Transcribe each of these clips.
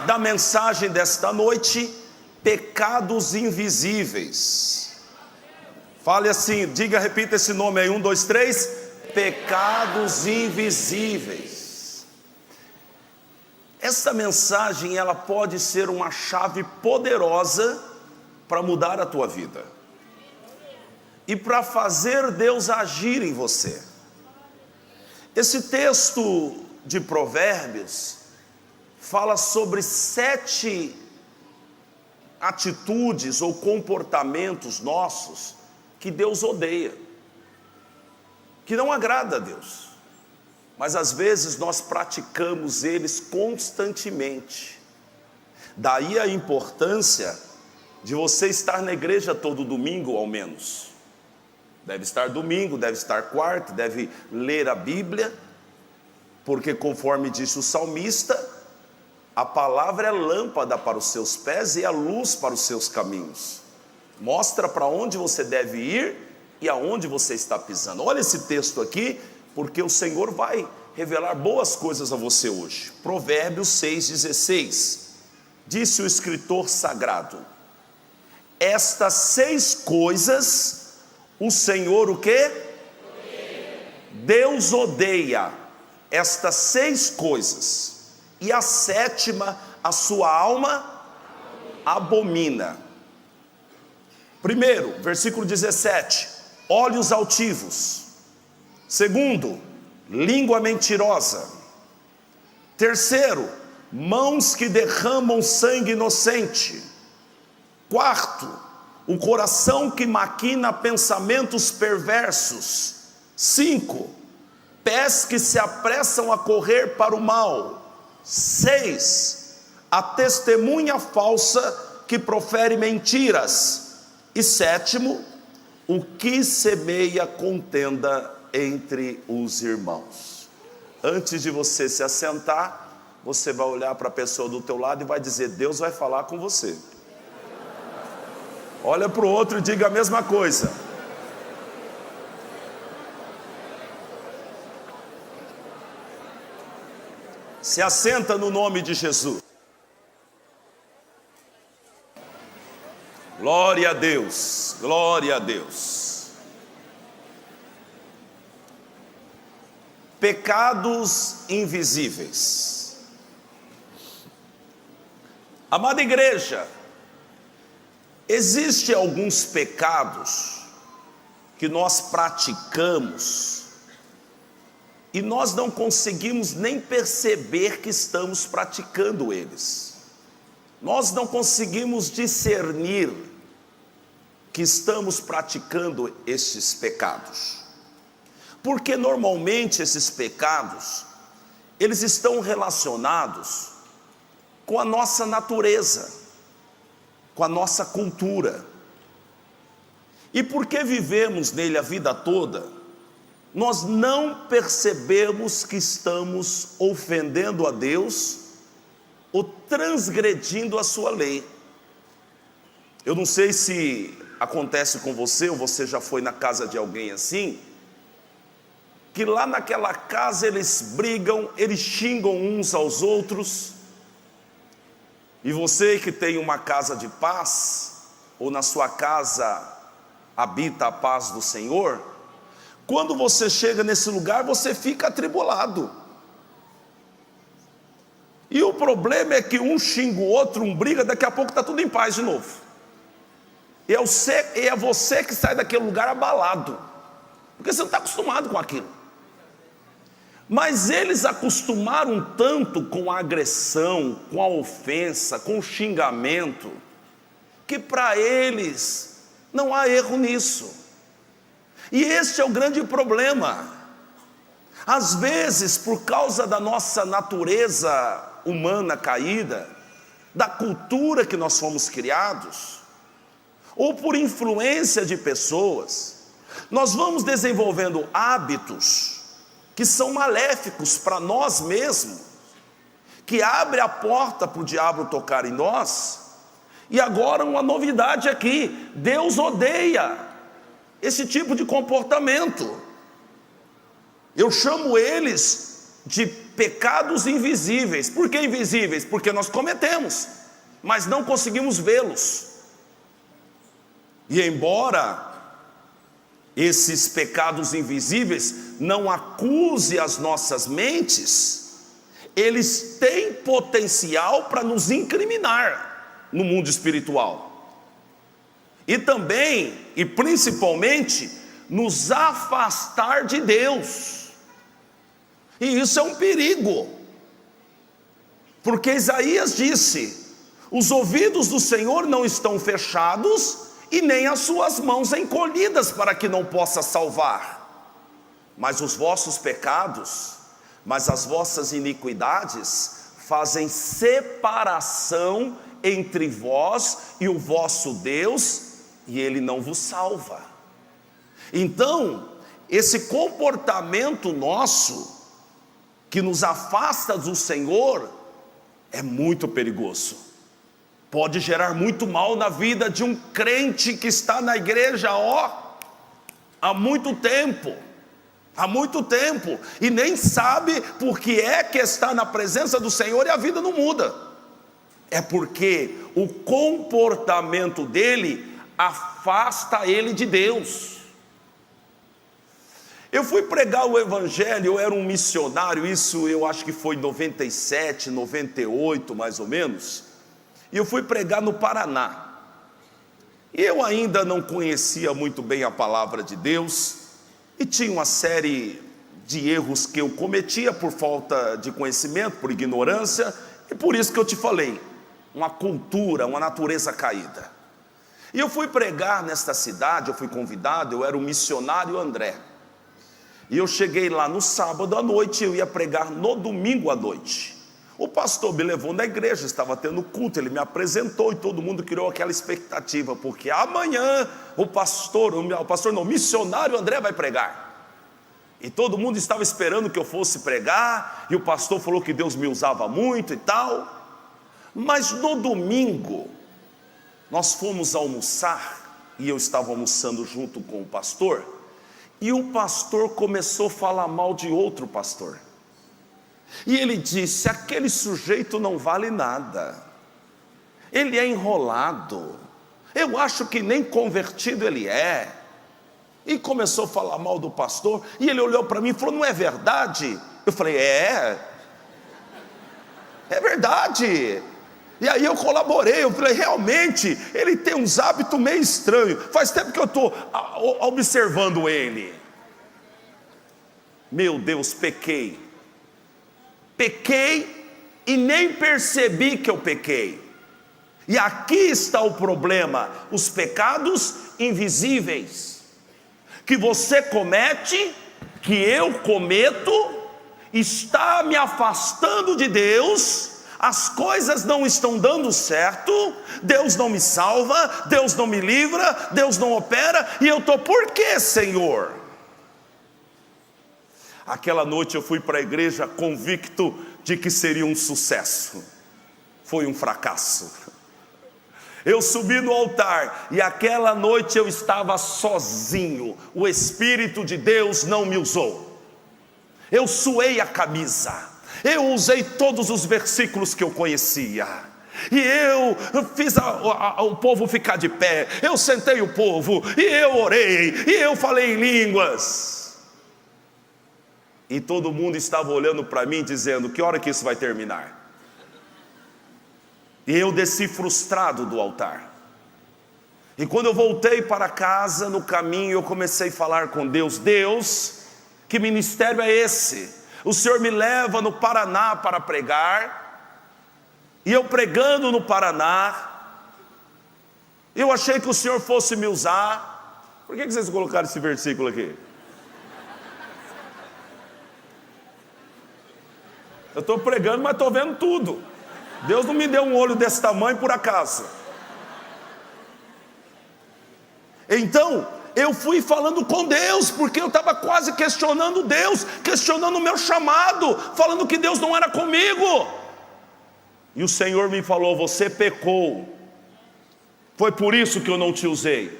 da mensagem desta noite: pecados invisíveis. Fale assim, diga, repita esse nome aí, 1, 2, 3, pecados invisíveis. Essa mensagem, ela pode ser uma chave poderosa para mudar a tua vida e para fazer Deus agir em você. Esse texto de Provérbios fala sobre 7 atitudes ou comportamentos nossos que Deus odeia, que não agrada a Deus, mas às vezes nós praticamos eles constantemente. Daí a importância de você estar na igreja todo domingo ao menos. Deve estar domingo, deve estar quarta, deve ler a Bíblia, porque conforme disse o salmista, a palavra é lâmpada para os seus pés e a luz para os seus caminhos. Mostra para onde você deve ir e aonde você está pisando. Olha esse texto aqui, porque o Senhor vai revelar boas coisas a você hoje. Provérbios 6,16. Disse o escritor sagrado: estas 6 coisas o Senhor o quê? Deus odeia estas 6 coisas, e a 7ª a sua alma abomina. Primeiro, versículo 17: olhos altivos. Segundo, língua mentirosa. Terceiro, mãos que derramam sangue inocente. Quarto, o coração que maquina pensamentos perversos. 5, pés que se apressam a correr para o mal. 6, a testemunha falsa que profere mentiras. E 7, o que semeia contenda entre os irmãos. Antes de você se assentar, você vai olhar para a pessoa do teu lado e vai dizer: Deus vai falar com você. Olha para o outro e diga a mesma coisa. Se assenta no nome de Jesus. Glória a Deus, glória a Deus. Pecados invisíveis. Amada igreja, existem alguns pecados que nós praticamos e nós não conseguimos nem perceber que estamos praticando eles. Nós não conseguimos discernir que estamos praticando esses pecados. Porque normalmente esses pecados, eles estão relacionados com a nossa natureza, com a nossa cultura. E porque vivemos nele a vida toda, nós não percebemos que estamos ofendendo a Deus ou transgredindo a sua lei. Eu não sei se acontece com você, ou você já foi na casa de alguém assim, que lá naquela casa eles brigam, eles xingam uns aos outros, e você que tem uma casa de paz, ou na sua casa habita a paz do Senhor, quando você chega nesse lugar, você fica atribulado. E o problema é que um xinga o outro, um briga, daqui a pouco está tudo em paz de novo. E é você que sai daquele lugar abalado, porque você não está acostumado com aquilo. Mas eles acostumaram tanto com a agressão, com a ofensa, com o xingamento, que para eles não há erro nisso. E este é o grande problema. Às vezes, por causa da nossa natureza humana caída, da cultura que nós fomos criados, ou por influência de pessoas, nós vamos desenvolvendo hábitos que são maléficos para nós mesmos, que abre a porta para o diabo tocar em nós. E agora uma novidade aqui: Deus odeia esse tipo de comportamento. Eu chamo eles de pecados invisíveis. Por que invisíveis? Porque nós cometemos, mas não conseguimos vê-los. E embora esses pecados invisíveis não acusem as nossas mentes, eles têm potencial para nos incriminar no mundo espiritual. E também, e principalmente, nos afastar de Deus. E isso é um perigo. Porque Isaías disse: os ouvidos do Senhor não estão fechados, e nem as suas mãos encolhidas para que não possa salvar. Mas os vossos pecados, mas as vossas iniquidades fazem separação entre vós e o vosso Deus, e Ele não vos salva. Então, esse comportamento nosso, que nos afasta do Senhor, é muito perigoso. Pode gerar muito mal na vida de um crente que está na igreja, há muito tempo, e nem sabe por que é que está na presença do Senhor e a vida não muda. É porque o comportamento dele afasta ele de Deus. Eu fui pregar o evangelho, eu era um missionário, isso eu acho que foi em 97, 98 mais ou menos. E eu fui pregar no Paraná. E eu ainda não conhecia muito bem a palavra de Deus, e tinha uma série de erros que eu cometia por falta de conhecimento, por ignorância, e por isso que eu te falei, uma cultura, uma natureza caída. E eu fui pregar nesta cidade, eu fui convidado, eu era o missionário André. E eu cheguei lá no sábado à noite, eu ia pregar no domingo à noite. O pastor me levou na igreja, estava tendo culto, ele me apresentou e todo mundo criou aquela expectativa, porque amanhã o missionário André vai pregar. E todo mundo estava esperando que eu fosse pregar, e o pastor falou que Deus me usava muito e tal. Mas no domingo, nós fomos almoçar, e eu estava almoçando junto com o pastor, e o pastor começou a falar mal de outro pastor. E ele disse: aquele sujeito não vale nada, ele é enrolado, eu acho que nem convertido ele é. E começou a falar mal do pastor, e ele olhou para mim e falou: não é verdade? Eu falei: é verdade. E aí eu colaborei, eu falei: realmente, ele tem uns hábitos meio estranhos, faz tempo que eu estou observando ele. Meu Deus, pequei e nem percebi que eu pequei. E aqui está o problema: os pecados invisíveis, que você comete, que eu cometo, está me afastando de Deus. As coisas não estão dando certo, Deus não me salva, Deus não me livra, Deus não opera, e eu estou: por quê, Senhor? Aquela noite eu fui para a igreja convicto de que seria um sucesso. Foi um fracasso. Eu subi no altar e aquela noite eu estava sozinho. O Espírito de Deus não me usou. Eu suei a camisa. Eu usei todos os versículos que eu conhecia. E eu fiz o povo ficar de pé. Eu sentei o povo e eu orei. E eu falei em línguas. E todo mundo estava olhando para mim dizendo: que hora que isso vai terminar? E eu desci frustrado do altar. E quando eu voltei para casa, no caminho eu comecei a falar com Deus: Deus, que ministério é esse? O Senhor me leva no Paraná para pregar, e eu pregando no Paraná, eu achei que o Senhor fosse me usar. Por que vocês colocaram esse versículo aqui? Eu estou pregando, mas estou vendo tudo. Deus não me deu um olho desse tamanho por acaso. Então, eu fui falando com Deus, porque eu estava quase questionando Deus, questionando o meu chamado, falando que Deus não era comigo. E o Senhor me falou: você pecou, foi por isso que eu não te usei.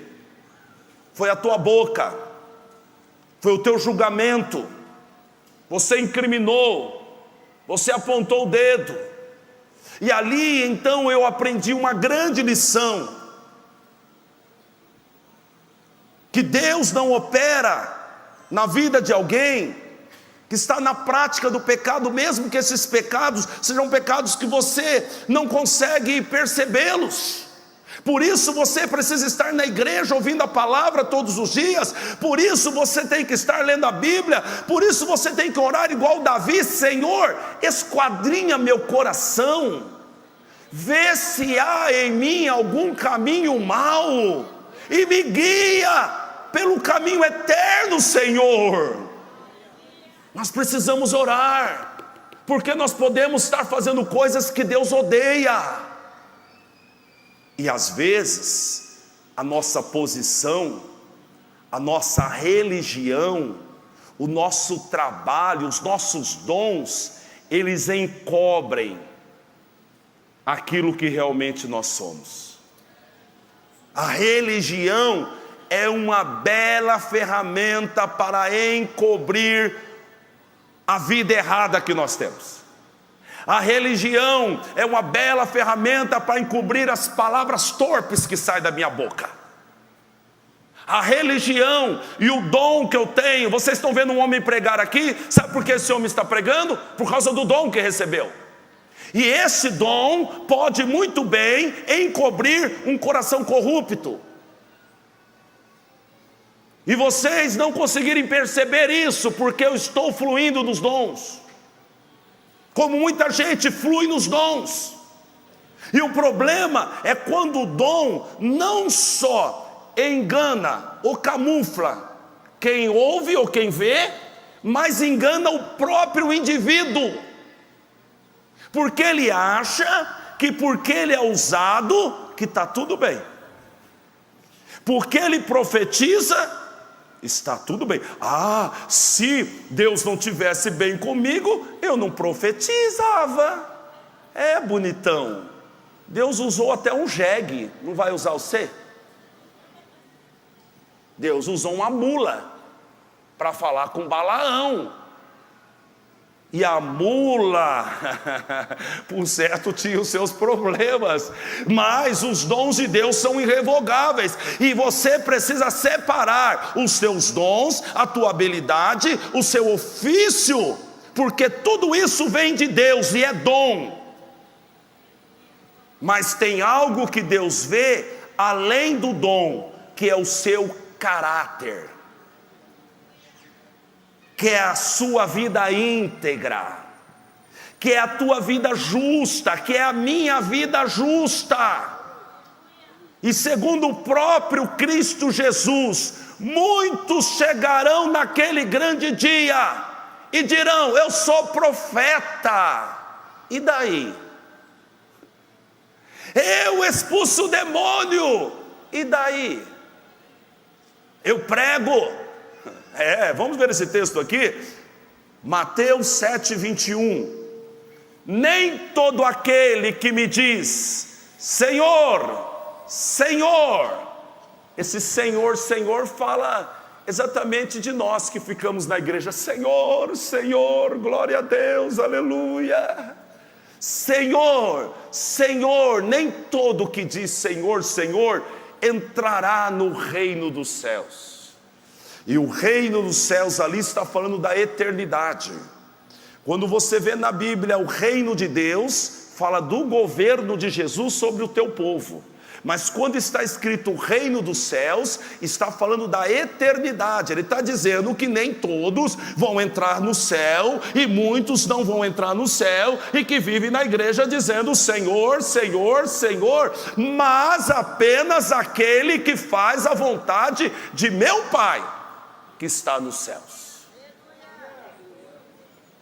Foi a tua boca, foi o teu julgamento, você incriminou, você apontou o dedo, e ali então eu aprendi uma grande lição, que Deus não opera na vida de alguém que está na prática do pecado, mesmo que esses pecados sejam pecados que você não consegue percebê-los. Por isso você precisa estar na igreja ouvindo a palavra todos os dias, por isso você tem que estar lendo a Bíblia, por isso você tem que orar igual Davi: Senhor, esquadrinha meu coração, vê se há em mim algum caminho mau, e me guia pelo caminho eterno, Senhor. Nós precisamos orar, porque nós podemos estar fazendo coisas que Deus odeia, e às vezes a nossa posição, a nossa religião, o nosso trabalho, os nossos dons, eles encobrem aquilo que realmente nós somos. A religião é uma bela ferramenta para encobrir a vida errada que nós temos. A religião é uma bela ferramenta para encobrir as palavras torpes que saem da minha boca. A religião e o dom que eu tenho, vocês estão vendo um homem pregar aqui, sabe por que esse homem está pregando? Por causa do dom que recebeu. E esse dom pode muito bem encobrir um coração corrupto. E vocês não conseguirem perceber isso, porque eu estou fluindo nos dons, como muita gente flui nos dons. E o problema é quando o dom não só engana ou camufla quem ouve ou quem vê, mas engana o próprio indivíduo, porque ele acha que porque ele é usado, que está tudo bem, porque ele profetiza, está tudo bem. Ah, se Deus não tivesse bem comigo, eu não profetizava. É, bonitão, Deus usou até um jegue, não vai usar você? Deus usou uma mula para falar com Balaão, e a mula, por certo, tinha os seus problemas, mas os dons de Deus são irrevogáveis, e você precisa separar os seus dons, a tua habilidade, o seu ofício, porque tudo isso vem de Deus e é dom. Mas tem algo que Deus vê além do dom, que é o seu caráter, que é a sua vida íntegra, que é a tua vida justa, que é a minha vida justa. E segundo o próprio Cristo Jesus, muitos chegarão naquele grande dia e dirão: eu sou profeta. E daí? Eu expulso o demônio. E daí? Eu prego. Vamos ver esse texto aqui, Mateus 7:21. Nem todo aquele que me diz Senhor, Senhor, esse Senhor, Senhor fala exatamente de nós que ficamos na igreja: Senhor, Senhor, glória a Deus, aleluia. Senhor, Senhor, nem todo que diz Senhor, Senhor entrará no reino dos céus. E o reino dos céus ali está falando da eternidade. Quando você vê na Bíblia o reino de Deus, fala do governo de Jesus sobre o teu povo. Mas quando está escrito o reino dos céus, está falando da eternidade. Ele está dizendo que nem todos vão entrar no céu, e muitos não vão entrar no céu, e que vivem na igreja dizendo Senhor, Senhor, Senhor, mas apenas aquele que faz a vontade de meu Pai que está nos céus.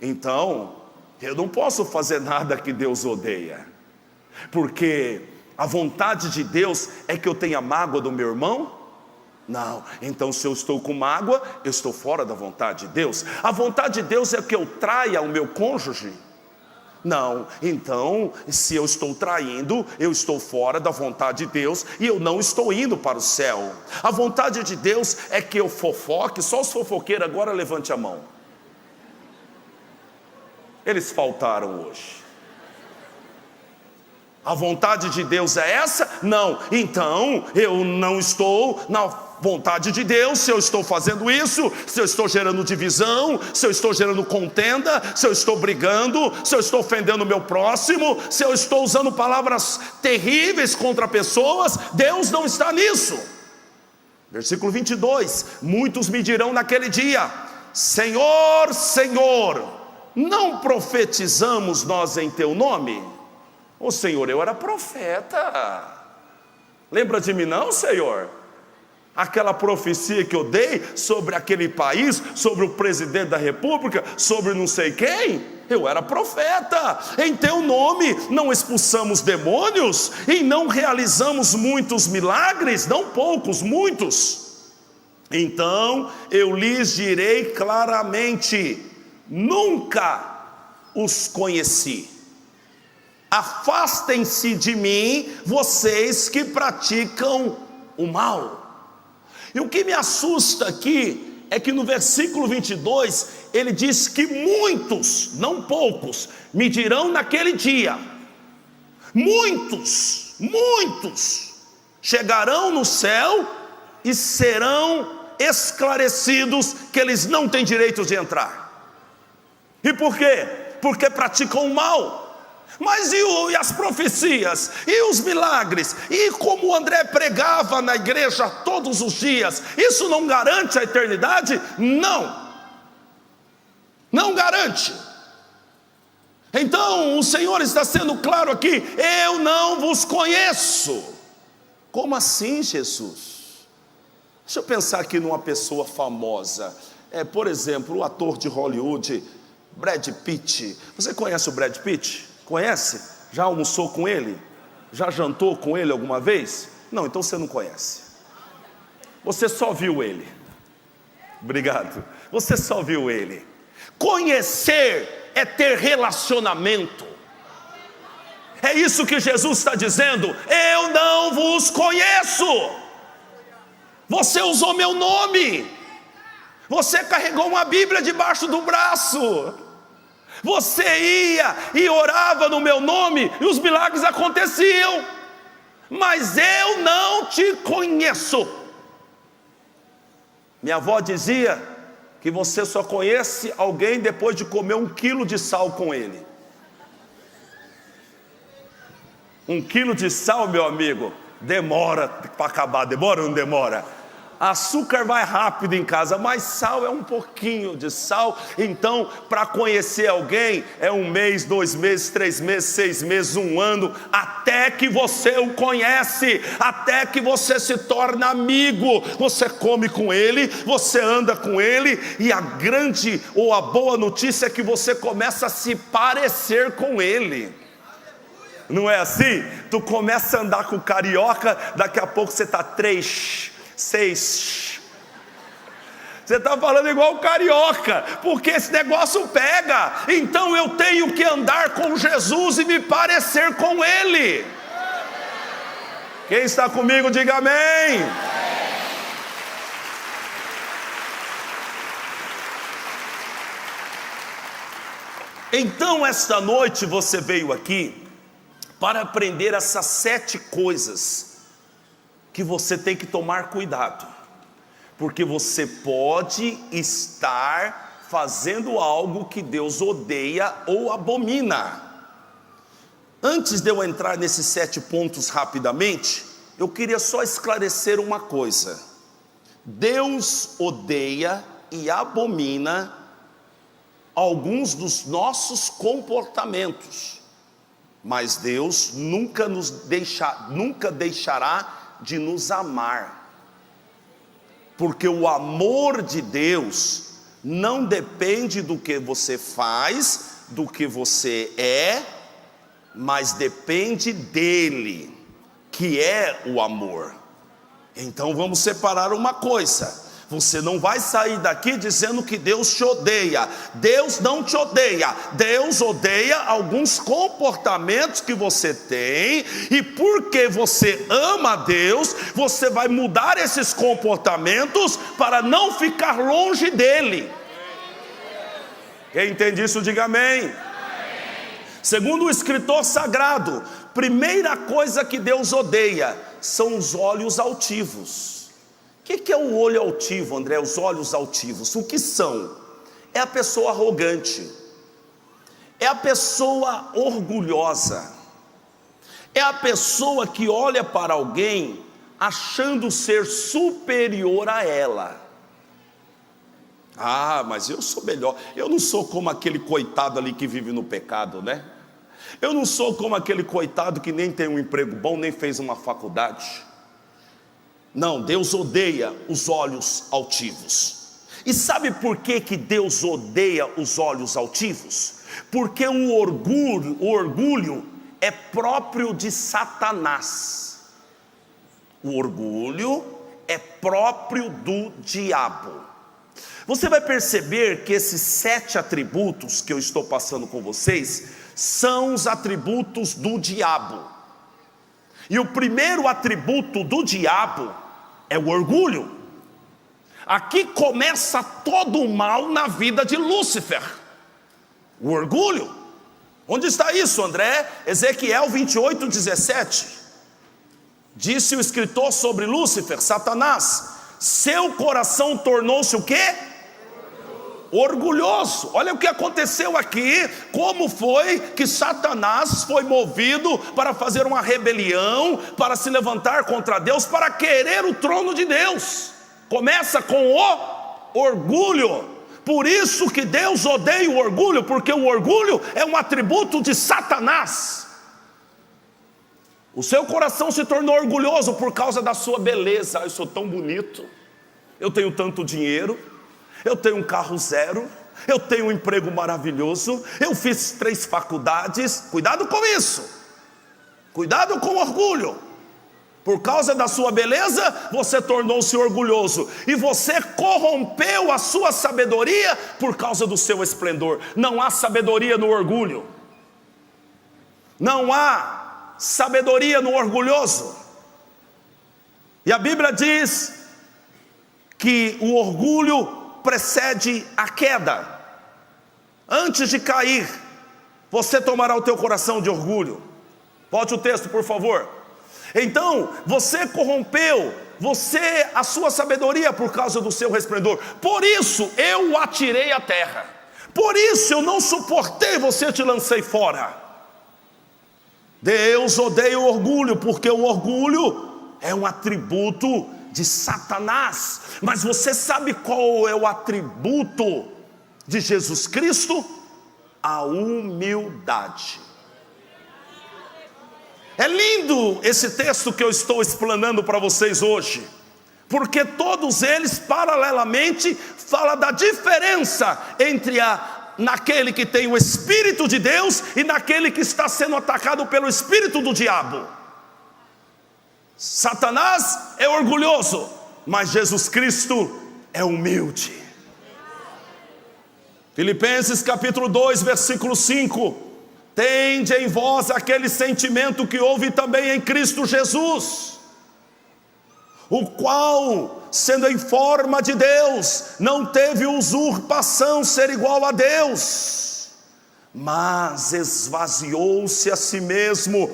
Então, eu não posso fazer nada que Deus odeia, porque a vontade de Deus é que eu tenha mágoa do meu irmão? Não. Então, se eu estou com mágoa, eu estou fora da vontade de Deus. A vontade de Deus é que eu traia o meu cônjuge? Não. Então, se eu estou traindo, eu estou fora da vontade de Deus e eu não estou indo para o céu. A vontade de Deus é que eu fofoque. Só os fofoqueiros agora levante a mão. Eles faltaram hoje. A vontade de Deus é essa? Não. Então eu não estou na vontade de Deus. Se eu estou fazendo isso, se eu estou gerando divisão, se eu estou gerando contenda, se eu estou brigando, se eu estou ofendendo o meu próximo, se eu estou usando palavras terríveis contra pessoas, Deus não está nisso. Versículo 22, muitos me dirão naquele dia: Senhor, Senhor, não profetizamos nós em teu nome? Ô Senhor, eu era profeta. Lembra de mim não, Senhor? Aquela profecia que eu dei sobre aquele país, sobre o presidente da república, sobre não sei quem, eu era profeta. Em teu nome não expulsamos demônios e não realizamos muitos milagres, não poucos, muitos. Então eu lhes direi claramente: nunca os conheci. Afastem-se de mim, vocês que praticam o mal. E o que me assusta aqui é que no versículo 22 ele diz que muitos, não poucos, me dirão naquele dia. Muitos chegarão no céu e serão esclarecidos que eles não têm direito de entrar. E por quê? Porque praticam o mal. Mas e as profecias? E os milagres? E como o André pregava na igreja todos os dias? Isso não garante a eternidade? Não garante. Então o Senhor está sendo claro aqui: eu não vos conheço. Como assim, Jesus? Deixa eu pensar aqui numa pessoa famosa. Por exemplo, o ator de Hollywood, Brad Pitt. Você conhece o Brad Pitt? Conhece? Já almoçou com ele? Já jantou com ele alguma vez? Não, então você não conhece. Você só viu ele. Obrigado. Você só viu ele. Conhecer é ter relacionamento. É isso que Jesus está dizendo: eu não vos conheço. Você usou meu nome. Você carregou uma Bíblia debaixo do braço. Você ia e orava no meu nome e os milagres aconteciam. Mas eu não te conheço. Minha avó dizia que você só conhece alguém depois de comer 1 quilo de sal com ele. 1 quilo de sal, meu amigo, demora para acabar. Demora ou não demora? Açúcar vai rápido em casa, mas sal é um pouquinho de sal. Então, para conhecer alguém, é 1 mês, 2 meses, 3 meses, 6 meses, 1 ano, até que você o conhece, até que você se torna amigo. Você come com ele, você anda com ele, e a grande ou a boa notícia é que você começa a se parecer com ele. Não é assim? Tu começa a andar com o carioca, daqui a pouco você está 3, 6. Você está falando igual o carioca, porque esse negócio pega. Então eu tenho que andar com Jesus e me parecer com ele. Quem está comigo, diga amém. Então esta noite você veio aqui para aprender essas 7 coisas que você tem que tomar cuidado, porque você pode estar fazendo algo que Deus odeia ou abomina. Antes de eu entrar nesses 7 pontos rapidamente, eu queria só esclarecer uma coisa: Deus odeia e abomina alguns dos nossos comportamentos, mas Deus nunca deixará de nos amar, porque o amor de Deus não depende do que você faz, do que você é, mas depende dele, que é o amor. Então vamos separar uma coisa: você não vai sair daqui dizendo que Deus te odeia. Deus não te odeia. Deus odeia alguns comportamentos que você tem, e porque você ama a Deus, você vai mudar esses comportamentos para não ficar longe dele. Quem entende isso, diga amém. Segundo o escritor sagrado, primeira coisa que Deus odeia são os olhos altivos. O que é o olho altivo, André? Os olhos altivos, o que são? É a pessoa arrogante, é a pessoa orgulhosa, é a pessoa que olha para alguém achando ser superior a ela. Ah, mas eu sou melhor, eu não sou como aquele coitado ali que vive no pecado, né? Eu não sou como aquele coitado que nem tem um emprego bom, nem fez uma faculdade. Não, Deus odeia os olhos altivos. E sabe por que Deus odeia os olhos altivos? Porque o orgulho é próprio de Satanás. O orgulho é próprio do diabo. Você vai perceber que esses 7 atributos que eu estou passando com vocês são os atributos do diabo. E o primeiro atributo do diabo é o orgulho. Aqui começa todo o mal na vida de Lúcifer. O orgulho. Onde está isso, André? Ezequiel 28:17. Disse o escritor sobre Lúcifer, Satanás: seu coração tornou-se o quê? Orgulhoso. Olha o que aconteceu aqui. Como foi que Satanás foi movido para fazer uma rebelião, para se levantar contra Deus, para querer o trono de Deus? Começa com o orgulho. Por isso que Deus odeia o orgulho, porque o orgulho é um atributo de Satanás. O seu coração se tornou orgulhoso por causa da sua beleza. Eu sou tão bonito, eu tenho tanto dinheiro, eu tenho um carro zero, eu tenho um emprego maravilhoso, eu fiz 3 faculdades. Cuidado com isso, cuidado com o orgulho. Por causa da sua beleza, você tornou-se orgulhoso, e você corrompeu a sua sabedoria por causa do seu esplendor. Não há sabedoria no orgulho, não há sabedoria no orgulhoso. E a Bíblia diz que o orgulho precede a queda. Antes de cair, você tomará o teu coração de orgulho. Bote o texto, por favor. Então, você corrompeu a sua sabedoria por causa do seu resplendor. Por isso eu o atirei à terra. Por isso eu não suportei você, te lancei fora. Deus odeia o orgulho, porque o orgulho é um atributo de Satanás. Mas você sabe qual é o atributo de Jesus Cristo? A humildade. É lindo esse texto que eu estou explanando para vocês hoje, porque todos eles paralelamente falam da diferença entre naquele que tem o Espírito de Deus e naquele que está sendo atacado pelo espírito do diabo. Satanás é orgulhoso, mas Jesus Cristo é humilde. Filipenses capítulo 2, versículo 5: tende em vós aquele sentimento que houve também em Cristo Jesus, o qual, sendo em forma de Deus, não teve usurpação ser igual a Deus, mas esvaziou-se a si mesmo,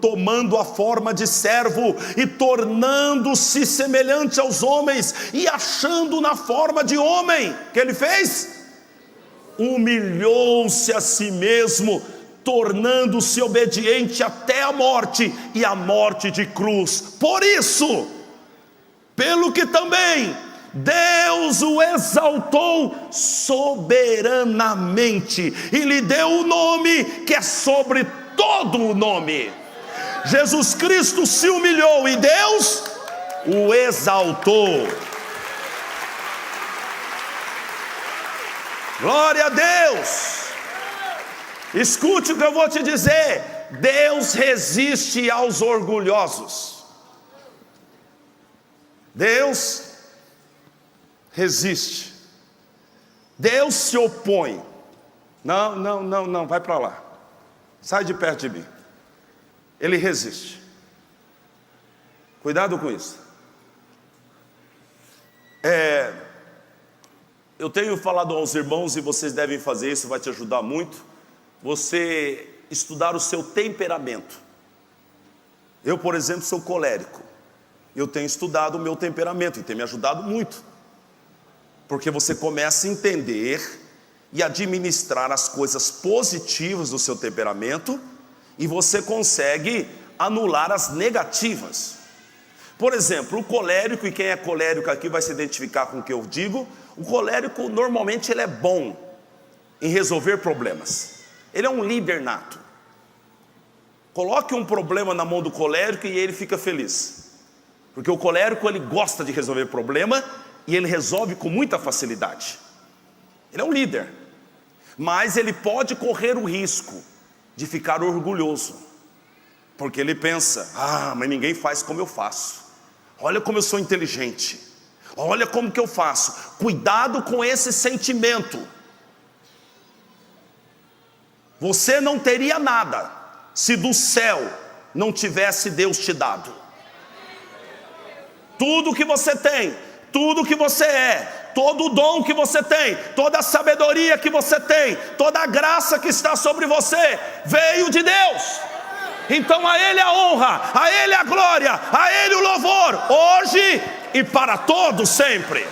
tomando a forma de servo e tornando-se semelhante aos homens, e achando na forma de homem, o que ele fez? Humilhou-se a si mesmo, tornando-se obediente até a morte, e a morte de cruz. Por isso, pelo que também Deus o exaltou soberanamente, e lhe deu o nome que é sobre todo o nome. Jesus Cristo se humilhou e Deus o exaltou. Glória a Deus. Escute o que eu vou te dizer: Deus resiste aos orgulhosos. Deus resiste. Deus se opõe. Não, vai para lá, sai de perto de mim. Ele resiste. Cuidado com isso. Eu tenho falado aos irmãos, e vocês devem fazer isso, vai te ajudar muito. você estudar o seu temperamento. Eu, por exemplo, sou colérico. Eu tenho estudado o meu temperamento e tem me ajudado muito. Porque você começa a entender e administrar as coisas positivas do seu temperamento e você consegue anular as negativas. Por exemplo, o colérico, e quem é colérico aqui vai se identificar com o que eu digo, o colérico normalmente ele é bom em resolver problemas. Ele é um líder nato. Coloque um problema na mão do colérico e ele fica feliz. Porque o colérico ele gosta de resolver problema e ele resolve com muita facilidade. Ele é um líder. Mas ele pode correr o risco de ficar orgulhoso. Porque ele pensa, mas ninguém faz como eu faço. Olha como eu sou inteligente. Olha como que eu faço. Cuidado com esse sentimento. Você não teria nada se do céu não tivesse Deus te dado. Tudo que você tem, tudo que você é, todo o dom que você tem, toda a sabedoria que você tem, toda a graça que está sobre você, veio de Deus. Então a Ele a honra, a Ele a glória, a Ele o louvor, hoje e para todos sempre.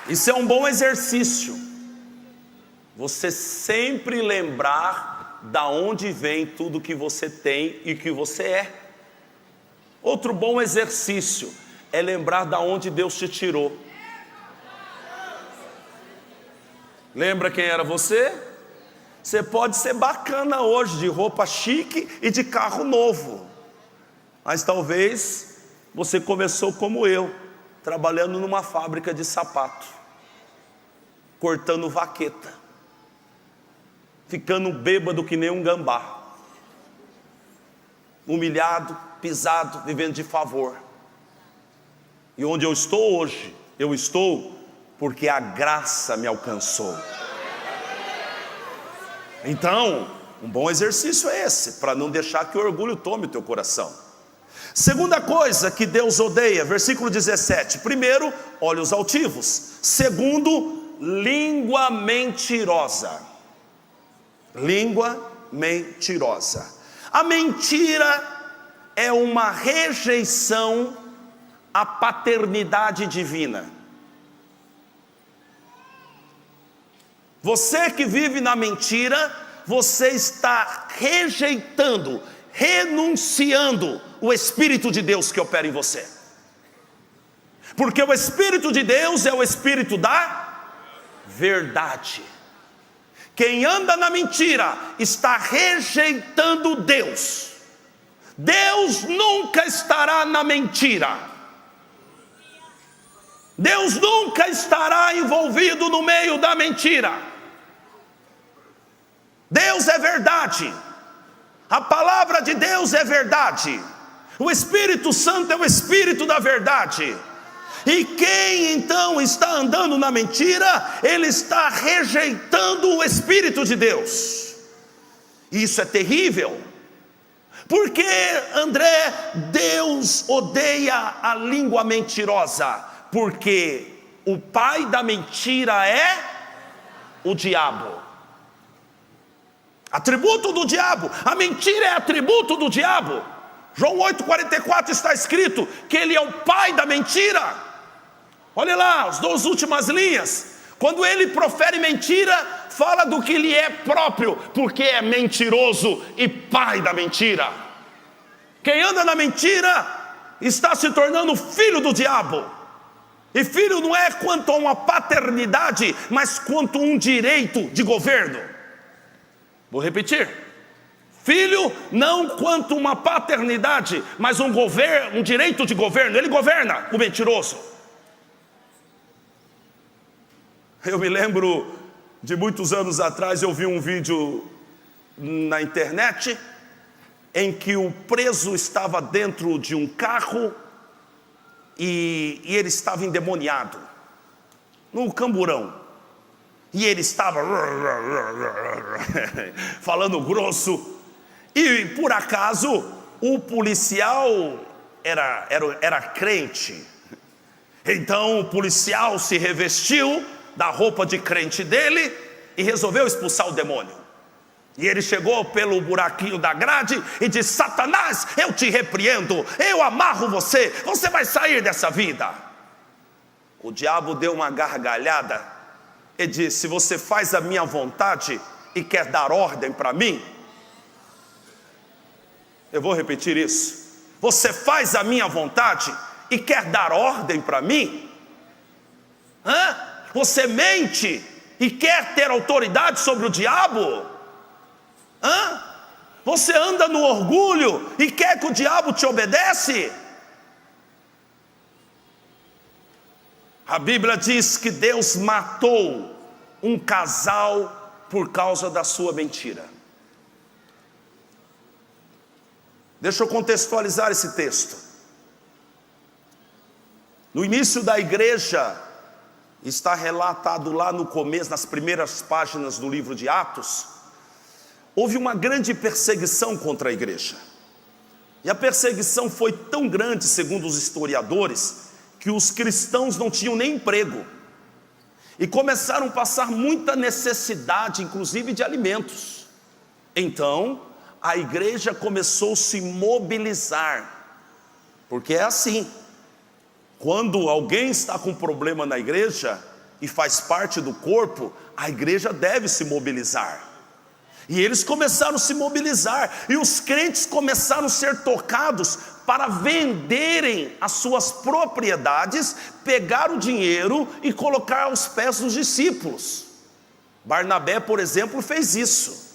Isso é um bom exercício. Você sempre lembrar da onde vem tudo que você tem e que você é. Outro bom exercício é lembrar da onde Deus te tirou. Lembra quem era você? Você pode ser bacana hoje, de roupa chique e de carro novo. Mas talvez você começou como eu, trabalhando numa fábrica de sapato, cortando vaqueta, ficando bêbado que nem um gambá, humilhado, pisado, vivendo de favor. E onde eu estou hoje, eu estou porque a graça me alcançou. Então, um bom exercício é esse, para não deixar que o orgulho tome o teu coração. Segunda coisa que Deus odeia, versículo 17. Primeiro, olhos altivos. Segundo, língua mentirosa. Língua mentirosa. A mentira é uma rejeição à paternidade divina. Você que vive na mentira, você está rejeitando, renunciando o Espírito de Deus que opera em você. Porque o Espírito de Deus é o Espírito da verdade. Quem anda na mentira está rejeitando Deus. Deus nunca estará na mentira. Deus nunca estará envolvido no meio da mentira. Deus é verdade. A palavra de Deus é verdade. O Espírito Santo é o Espírito da verdade. E quem então está andando na mentira, ele está rejeitando o Espírito de Deus. Isso é terrível. Porque, André, Deus odeia a língua mentirosa. Porque o pai da mentira é o diabo. Atributo do diabo. A mentira é atributo do diabo. João 8,44 está escrito que ele é o pai da mentira. Olha lá, as duas últimas linhas. Quando ele profere mentira, fala do que lhe é próprio, porque é mentiroso e pai da mentira. Quem anda na mentira está se tornando filho do diabo. E filho não é quanto a uma paternidade, mas quanto a um direito de governo. Vou repetir. Filho não quanto uma paternidade, mas um direito de governo. Ele governa o mentiroso. Eu me lembro de muitos anos atrás, eu vi um vídeo na internet em que o preso estava dentro de um carro e ele estava endemoniado, no camburão. E ele estava falando grosso. E por acaso o policial era crente. Então o policial se revestiu da roupa de crente dele e resolveu expulsar o demônio. E ele chegou pelo buraquinho da grade e disse: Satanás, eu te repreendo, eu amarro você, você vai sair dessa vida. O diabo deu uma gargalhada e disse: se você faz a minha vontade e quer dar ordem para mim, eu vou repetir isso. Você faz a minha vontade e quer dar ordem para mim? Você mente e quer ter autoridade sobre o diabo? Você anda no orgulho e quer que o diabo te obedece? A Bíblia diz que Deus matou um casal por causa da sua mentira. Deixa eu contextualizar esse texto. No início da igreja, está relatado lá no começo, nas primeiras páginas do livro de Atos, houve uma grande perseguição contra a igreja. E a perseguição foi tão grande, segundo os historiadores, que os cristãos não tinham nem emprego. E começaram a passar muita necessidade, inclusive de alimentos. Então, a igreja começou a se mobilizar. Porque é assim. Quando alguém está com problema na igreja e faz parte do corpo, a igreja deve se mobilizar. E eles começaram a se mobilizar, e os crentes começaram a ser tocados para venderem as suas propriedades, pegar o dinheiro e colocar aos pés dos discípulos. Barnabé, por exemplo, fez isso.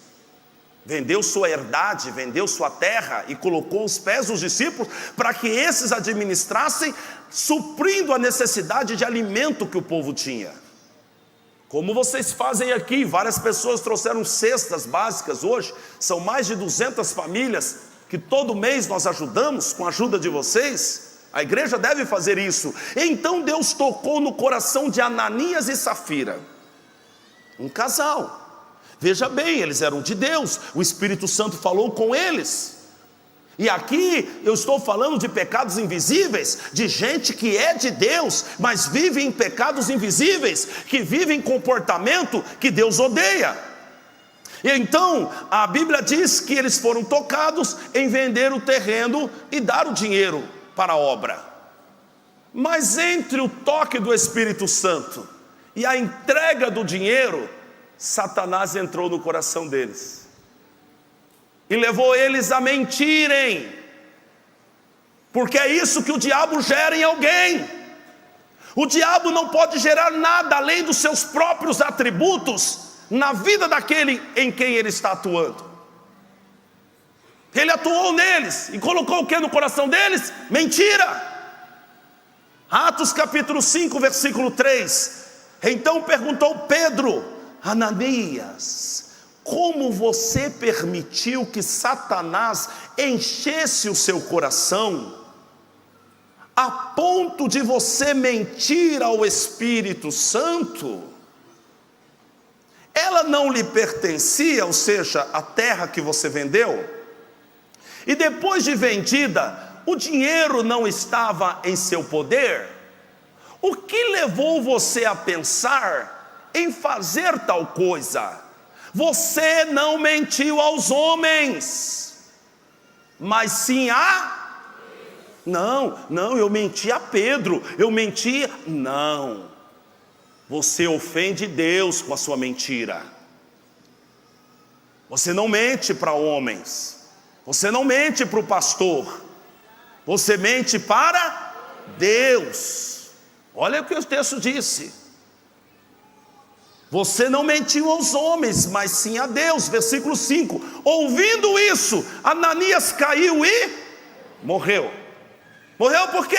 Vendeu sua herdade, vendeu sua terra e colocou aos pés dos discípulos para que esses administrassem, suprindo a necessidade de alimento que o povo tinha. Como vocês fazem aqui, várias pessoas trouxeram cestas básicas hoje, são mais de 200 famílias que todo mês nós ajudamos com a ajuda de vocês. A igreja deve fazer isso. Então Deus tocou no coração de Ananias e Safira, um casal. Veja bem, eles eram de Deus, o Espírito Santo falou com eles. E aqui eu estou falando de pecados invisíveis, de gente que é de Deus, mas vive em pecados invisíveis, que vive em comportamento que Deus odeia. E então a Bíblia diz que eles foram tocados em vender o terreno e dar o dinheiro para a obra. Mas entre o toque do Espírito Santo e a entrega do dinheiro, Satanás entrou no coração deles e levou eles a mentirem, porque é isso que o diabo gera em alguém. O diabo não pode gerar nada além dos seus próprios atributos na vida daquele em quem ele está atuando. Ele atuou neles e colocou o que no coração deles? Mentira. Atos capítulo 5, versículo 3. Então perguntou Pedro: Ananias, como você permitiu que Satanás enchesse o seu coração, a ponto de você mentir ao Espírito Santo? Ela não lhe pertencia, ou seja, a terra que você vendeu? E depois de vendida, o dinheiro não estava em seu poder? O que levou você a pensar em fazer tal coisa? Você não mentiu aos homens, mas sim a... Não, eu menti a Pedro, Não, você ofende Deus com a sua mentira. Você não mente para homens, você não mente para o pastor, você mente para Deus. Olha o que o texto disse. Você não mentiu aos homens, mas sim a Deus. Versículo 5. Ouvindo isso, Ananias caiu e morreu. Morreu por quê?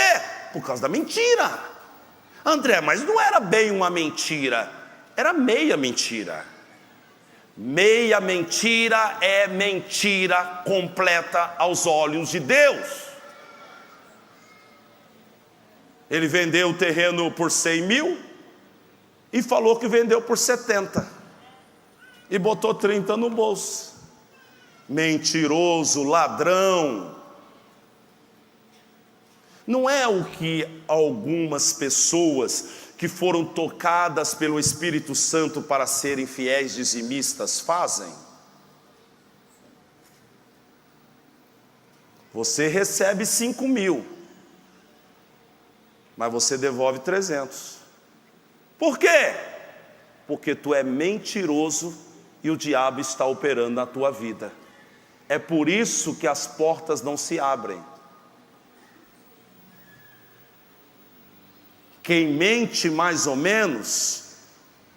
Por causa da mentira. André, mas não era bem uma mentira, era meia mentira. Meia mentira é mentira completa aos olhos de Deus. Ele vendeu o terreno por 100 mil e falou que vendeu por 70 e botou 30 no bolso. Mentiroso, ladrão. Não é o que algumas pessoas que foram tocadas pelo Espírito Santo para serem fiéis dizimistas fazem. Você recebe 5.000, mas você devolve 300. Por quê? Porque tu é mentiroso e o diabo está operando na tua vida. É por isso que as portas não se abrem. Quem mente mais ou menos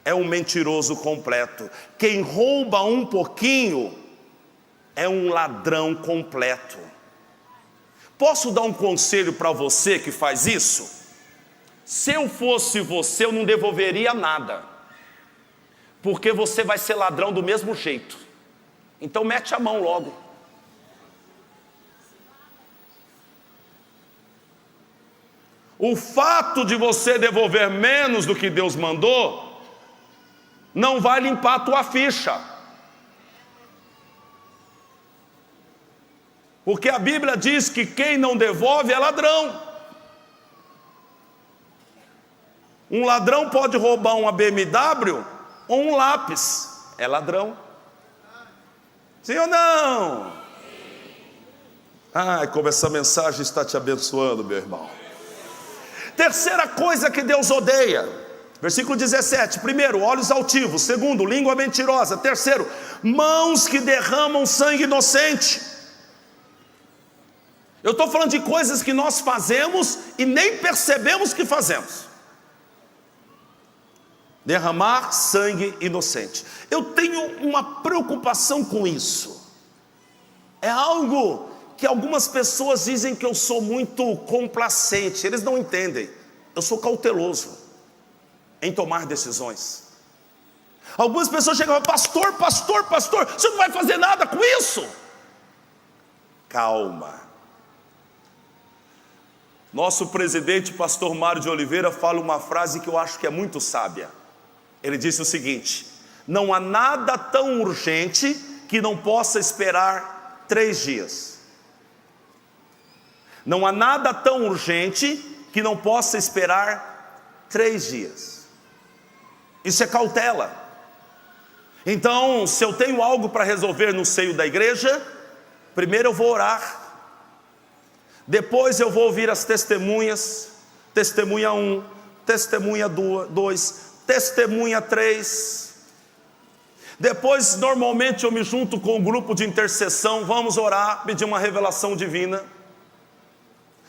é um mentiroso completo. Quem rouba um pouquinho é um ladrão completo. Posso dar um conselho para você que faz isso? Se eu fosse você, eu não devolveria nada, porque você vai ser ladrão do mesmo jeito. Então mete a mão logo. O fato de você devolver menos do que Deus mandou não vai limpar a tua ficha. Porque a Bíblia diz que quem não devolve é ladrão. Um ladrão pode roubar uma BMW ou um lápis. É ladrão. Sim ou não? Ai, como essa mensagem está te abençoando, meu irmão. Terceira coisa que Deus odeia, versículo 17: primeiro, olhos altivos; segundo, língua mentirosa; terceiro, mãos que derramam sangue inocente. Eu estou falando de coisas que nós fazemos e nem percebemos que fazemos. Derramar sangue inocente. Eu tenho uma preocupação com isso. É algo que algumas pessoas dizem que eu sou muito complacente. Eles não entendem. Eu sou cauteloso em tomar decisões. Algumas pessoas chegam e falam: pastor, você não vai fazer nada com isso? Calma. Nosso presidente, pastor Mário de Oliveira, fala uma frase que eu acho que é muito sábia. Ele disse o seguinte: não há nada tão urgente que não possa esperar 3 dias. Não há nada tão urgente que não possa esperar 3 dias. Isso é cautela. Então, se eu tenho algo para resolver no seio da igreja, primeiro eu vou orar. Depois eu vou ouvir as testemunhas. Testemunha 1, testemunha 2, testemunha 3. Depois, normalmente eu me junto com o grupo de intercessão. Vamos orar, pedir uma revelação divina.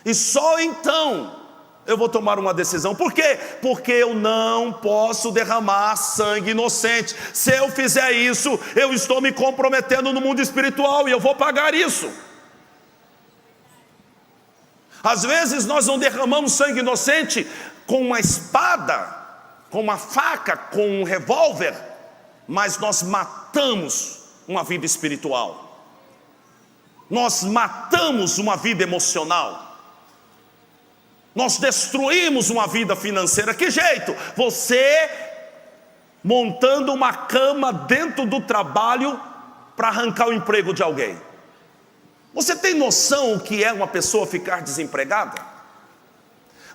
E só então eu vou tomar uma decisão. Por quê? Porque eu não posso derramar sangue inocente. Se eu fizer isso, eu estou me comprometendo no mundo espiritual e eu vou pagar isso. Às vezes nós não derramamos sangue inocente com uma espada, com uma faca, com um revólver, mas nós matamos uma vida espiritual. Nós matamos uma vida emocional. Nós destruímos uma vida financeira. Que jeito? Você montando uma cama dentro do trabalho para arrancar o emprego de alguém. Você tem noção o que é uma pessoa ficar desempregada?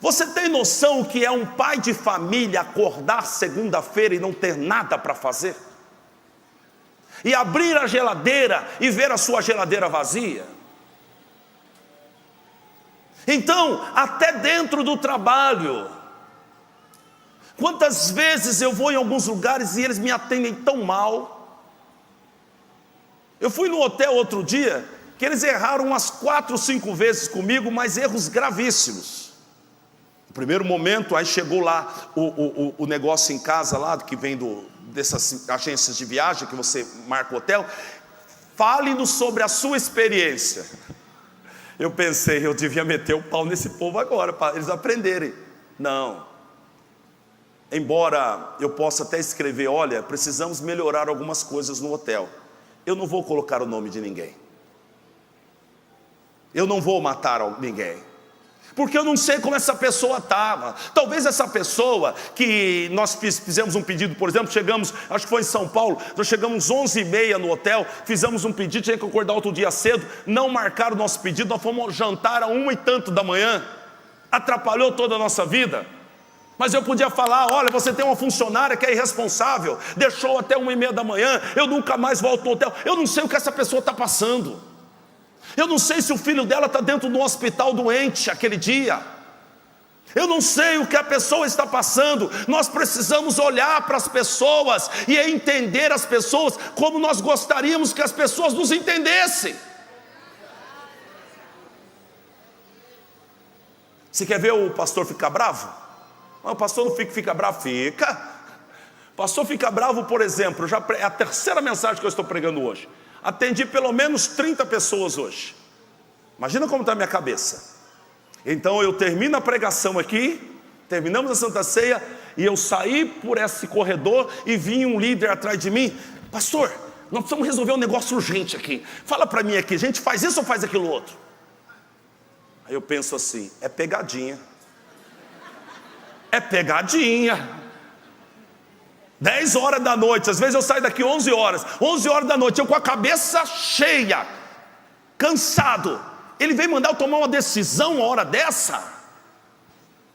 Você tem noção o que é um pai de família acordar segunda-feira e não ter nada para fazer? E abrir a geladeira e ver a sua geladeira vazia? Então, até dentro do trabalho, quantas vezes eu vou em alguns lugares e eles me atendem tão mal. Eu fui no hotel outro dia, que eles erraram umas 4, 5 vezes comigo, mas erros gravíssimos. No primeiro momento, aí chegou lá o negócio em casa lá, que vem dessas agências de viagem, que você marca o hotel. Fale-nos sobre a sua experiência. Eu pensei, eu devia meter o pau nesse povo agora, para eles aprenderem. Não. Embora eu possa até escrever: olha, precisamos melhorar algumas coisas no hotel. Eu não vou colocar o nome de ninguém. Eu não vou matar ninguém. Porque eu não sei como essa pessoa estava. Talvez essa pessoa que nós fizemos um pedido, por exemplo, chegamos, acho que foi em São Paulo, nós chegamos 11h30 no hotel, fizemos um pedido, tinha que acordar outro dia cedo, não marcaram o nosso pedido, nós fomos jantar a 1h tanto da manhã. atrapalhou toda a nossa vida. Mas eu podia falar: olha, você tem uma funcionária que é irresponsável, deixou até 1h30 da manhã, eu nunca mais volto no hotel. Eu não sei o que essa pessoa está passando. Eu não sei se o filho dela está dentro de um hospital doente aquele dia. Eu não sei o que a pessoa está passando. Nós precisamos olhar para as pessoas e entender as pessoas como nós gostaríamos que as pessoas nos entendessem. Você quer ver o pastor ficar bravo? Não, o pastor não fica bravo. Fica. O pastor fica bravo, por exemplo, é a terceira mensagem que eu estou pregando hoje. Atendi pelo menos 30 pessoas hoje. Imagina como está a minha cabeça. Então eu termino a pregação aqui, terminamos a Santa Ceia, e eu saí por esse corredor e vi um líder atrás de mim: pastor, nós precisamos resolver um negócio urgente aqui. Fala para mim aqui, a gente faz isso ou faz aquilo outro? Aí eu penso assim: é pegadinha. É pegadinha. 10 horas da noite, às vezes eu saio daqui 11 horas. 11 horas da noite, eu com a cabeça cheia, cansado. Ele vem mandar eu tomar uma decisão uma hora dessa?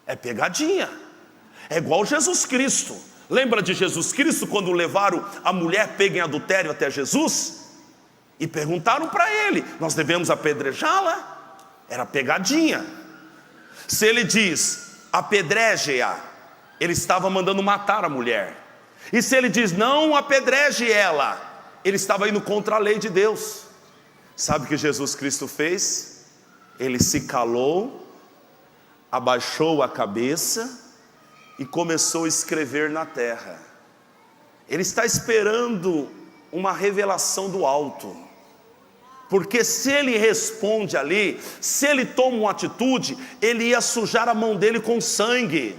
É pegadinha. É igual Jesus Cristo. Lembra de Jesus Cristo quando levaram a mulher pega em adultério até Jesus? E perguntaram para ele: nós devemos apedrejá-la? Era pegadinha. Se ele diz: apedreje-a, ele estava mandando matar a mulher. E se ele diz: não apedreje ela, ele estava indo contra a lei de Deus. Sabe o que Jesus Cristo fez? Ele se calou, abaixou a cabeça e começou a escrever na terra. Ele está esperando uma revelação do alto. Porque se ele responde ali, se ele toma uma atitude, ele ia sujar a mão dele com sangue.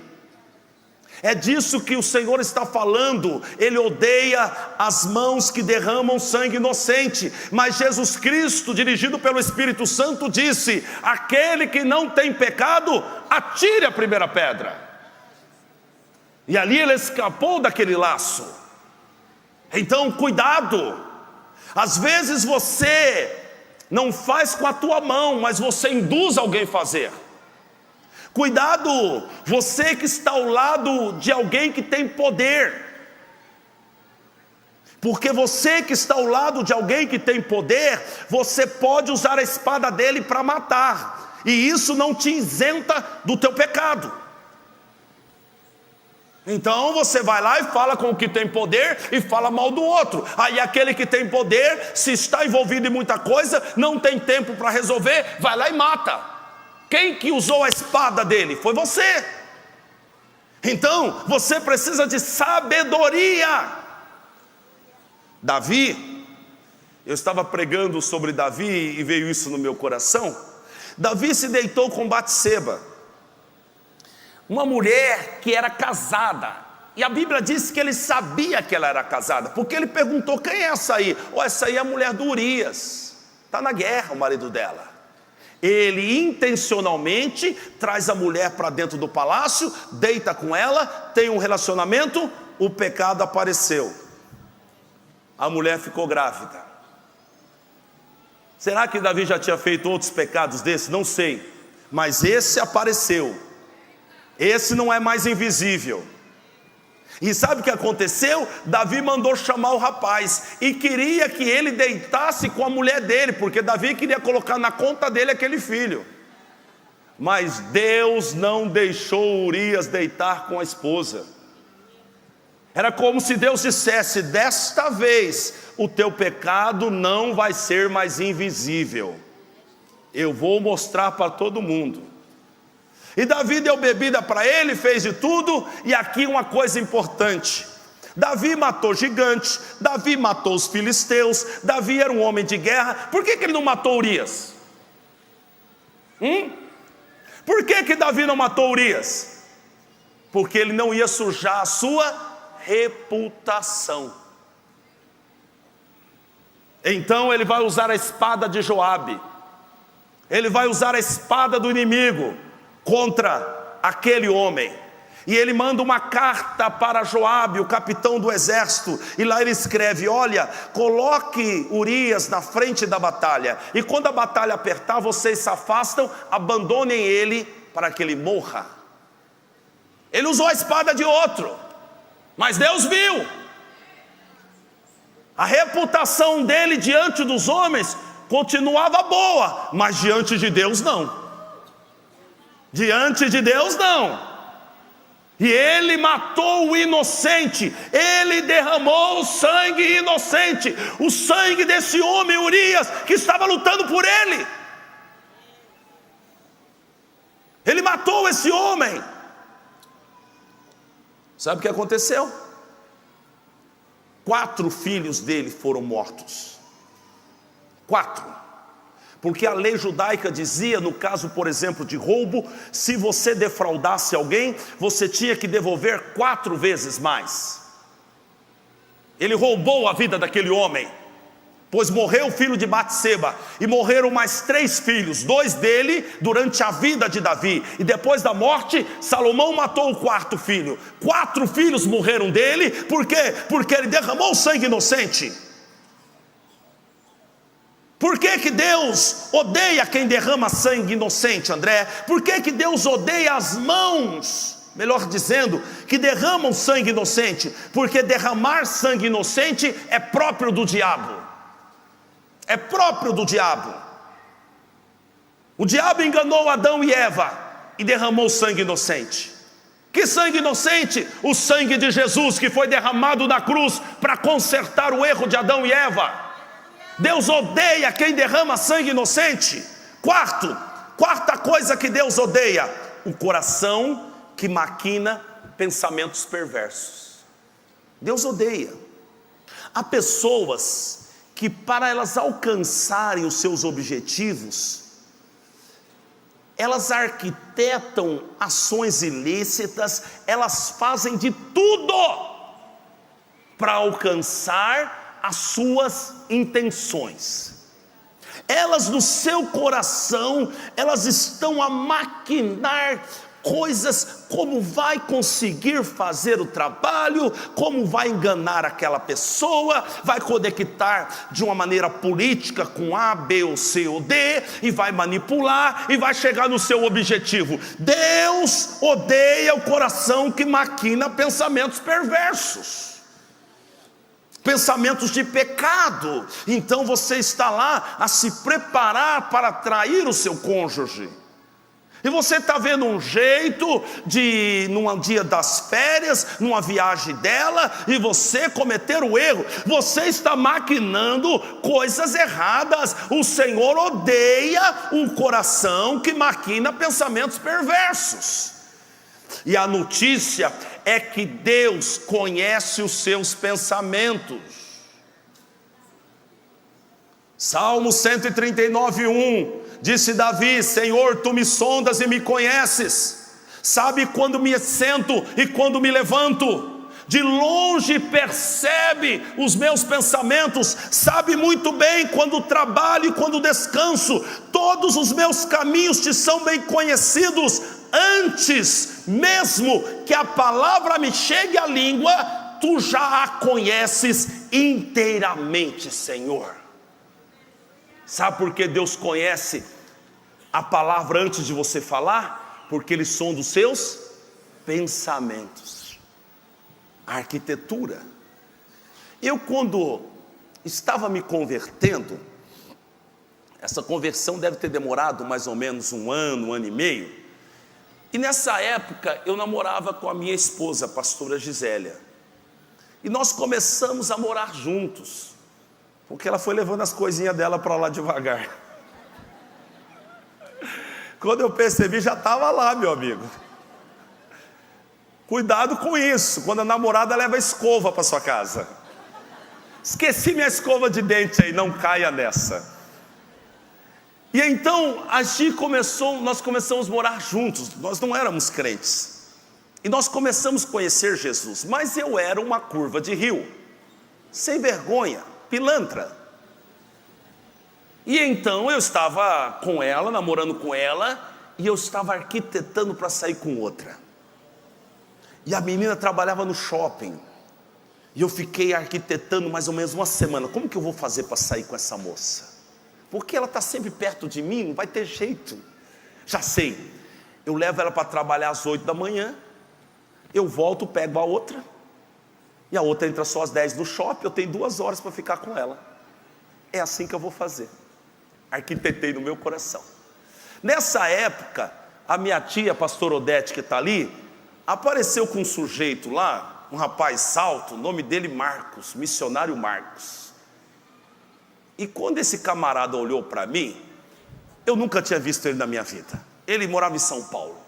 É disso que o Senhor está falando. Ele odeia as mãos que derramam sangue inocente. Mas Jesus Cristo, dirigido pelo Espírito Santo, disse: aquele que não tem pecado, atire a primeira pedra. E ali ele escapou daquele laço. Então cuidado. Às vezes você não faz com a tua mão, mas você induz alguém a fazer. Cuidado, você que está ao lado de alguém que tem poder. Porque você que está ao lado de alguém que tem poder, você pode usar a espada dele para matar. E isso não te isenta do teu pecado. Então você vai lá e fala com o que tem poder e fala mal do outro. Aí aquele que tem poder, se está envolvido em muita coisa, não tem tempo para resolver, vai lá e mata. Quem que usou a espada dele? Foi você. Então você precisa de sabedoria. Davi, eu estava pregando sobre Davi e veio isso no meu coração. Davi se deitou com Batseba, uma mulher que era casada. E a Bíblia diz que ele sabia que ela era casada, porque ele perguntou: quem é essa aí? Essa aí é a mulher do Urias, está na guerra o marido dela. Ele intencionalmente traz a mulher para dentro do palácio, deita com ela, tem um relacionamento, o pecado apareceu. A mulher ficou grávida. Será que Davi já tinha feito outros pecados desses? Não sei. Mas esse apareceu. Esse não é mais invisível. E sabe o que aconteceu? Davi mandou chamar o rapaz e queria que ele deitasse com a mulher dele, porque Davi queria colocar na conta dele aquele filho. Mas Deus não deixou Urias deitar com a esposa. Era como se Deus dissesse: desta vez o teu pecado não vai ser mais invisível. Eu vou mostrar para todo mundo. E Davi deu bebida para ele, fez de tudo. E aqui uma coisa importante: Davi matou gigantes, Davi matou os filisteus, Davi era um homem de guerra. Por que ele não matou Urias? Por que Davi não matou Urias? Porque ele não ia sujar a sua reputação. Então ele vai usar a espada de Joabe, ele vai usar a espada do inimigo contra aquele homem. E ele manda uma carta para Joabe, o capitão do exército, e lá ele escreve: olha, coloque Urias na frente da batalha, e quando a batalha apertar, vocês se afastam, abandonem ele para que ele morra. Ele usou a espada de outro, mas Deus viu a reputação dele diante dos homens continuava boa, mas diante de Deus não. Diante de Deus não. E ele matou o inocente, ele derramou o sangue inocente, o sangue desse homem Urias, que estava lutando por ele. Ele matou esse homem. Sabe o que aconteceu? 4 filhos dele foram mortos. 4. Porque a lei judaica dizia, no caso, por exemplo, de roubo, se você defraudasse alguém, você tinha que devolver 4 vezes mais. Ele roubou a vida daquele homem, pois morreu o filho de Batseba, e morreram mais 3 filhos, 2 dele durante a vida de Davi, e depois da morte, Salomão matou o 4º filho. 4 filhos morreram dele, por quê? Porque ele derramou sangue inocente. Por que Deus odeia quem derrama sangue inocente, André? Por que Deus odeia as mãos, melhor dizendo, que derramam sangue inocente? Porque derramar sangue inocente é próprio do diabo. É próprio do diabo. O diabo enganou Adão e Eva e derramou sangue inocente. Que sangue inocente? O sangue de Jesus, que foi derramado na cruz para consertar o erro de Adão e Eva. Deus odeia quem derrama sangue inocente. Quarta coisa que Deus odeia: o coração que maquina pensamentos perversos. Deus odeia. Há pessoas que, para elas alcançarem os seus objetivos, elas arquitetam ações ilícitas, elas fazem de tudo para alcançar as suas intenções. Elas no seu coração, elas estão a maquinar coisas, como vai conseguir fazer o trabalho, como vai enganar aquela pessoa, vai conectar de uma maneira política com A, B ou C ou D, e vai manipular, e vai chegar no seu objetivo. Deus odeia o coração que maquina pensamentos perversos, pensamentos de pecado. Então você está lá a se preparar para trair o seu cônjuge, e você está vendo um jeito de, num dia das férias, numa viagem dela, e você cometer o erro. Você está maquinando coisas erradas. O Senhor odeia um coração que maquina pensamentos perversos. E a notícia é que Deus conhece os seus pensamentos. Salmo 139:1, disse Davi: Senhor, tu me sondas e me conheces, sabe quando me sento e quando me levanto. De longe percebe os meus pensamentos, sabe muito bem quando trabalho e quando descanso. Todos os meus caminhos te são bem conhecidos, antes mesmo que a palavra me chegue à língua, tu já a conheces inteiramente, Senhor. Sabe por que Deus conhece a palavra antes de você falar? Porque eles são dos seus pensamentos, a arquitetura. Eu, quando estava me convertendo, essa conversão deve ter demorado mais ou menos um ano e meio, e nessa época eu namorava com a minha esposa, a pastora Gisélia, e nós começamos a morar juntos, porque ela foi levando as coisinhas dela para lá devagar. Quando eu percebi, já estava lá, meu amigo. Cuidado com isso, quando a namorada leva a escova para sua casa. Esqueci minha escova de dente aí, não caia nessa. E então nós começamos a morar juntos. Nós não éramos crentes, e nós começamos a conhecer Jesus. Mas eu era uma curva de rio, sem vergonha, pilantra. E então eu estava com ela, namorando com ela, e eu estava arquitetando para sair com outra. E a menina trabalhava no shopping. E eu fiquei arquitetando mais ou menos uma semana. Como que eu vou fazer para sair com essa moça? Porque ela está sempre perto de mim, não vai ter jeito. Já sei, eu levo ela para trabalhar às 8 da manhã, eu volto, pego a outra, e a outra entra só às 10 no shopping, eu tenho 2 horas para ficar com ela. É assim que eu vou fazer. Arquitetei no meu coração. Nessa época, a minha tia, a pastora Odete, que está ali, apareceu com um sujeito lá, um rapaz alto, o nome dele Marcos, missionário Marcos. E quando esse camarada olhou para mim, eu nunca tinha visto ele na minha vida. Ele morava em São Paulo.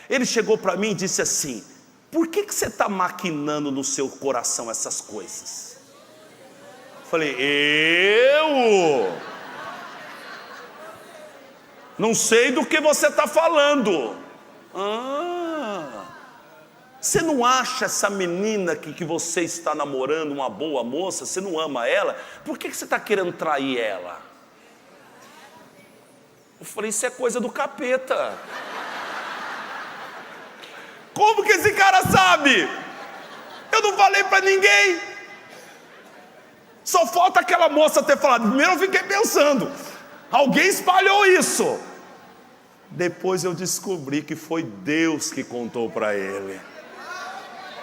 Ele chegou para mim e disse assim: por que você está maquinando no seu coração essas coisas? Eu falei: eu não sei do que você está falando. Você não acha essa menina que você está namorando uma boa moça? Você não ama ela? Por que você está querendo trair ela? Eu falei: isso é coisa do capeta. Como que esse cara sabe? Eu não falei para ninguém. Só falta aquela moça ter falado. Primeiro eu fiquei pensando, alguém espalhou isso. Depois eu descobri que foi Deus que contou para ele.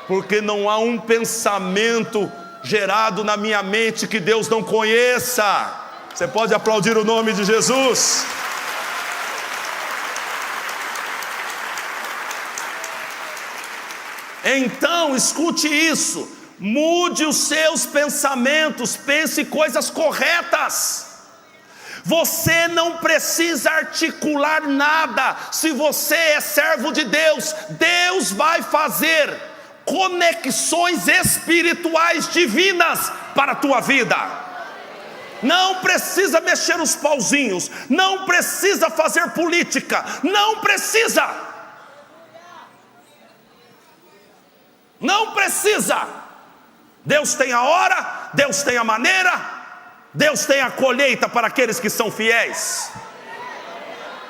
Porque não há um pensamento gerado na minha mente que Deus não conheça. Você pode aplaudir o nome de Jesus? Então, escute isso, mude os seus pensamentos, pense coisas corretas. Você não precisa articular nada. Se você é servo de Deus, Deus vai fazer conexões espirituais divinas para a tua vida. Não precisa mexer os pauzinhos, não precisa fazer política, não precisa. Não precisa. Deus tem a hora, Deus tem a maneira, Deus tem a colheita para aqueles que são fiéis.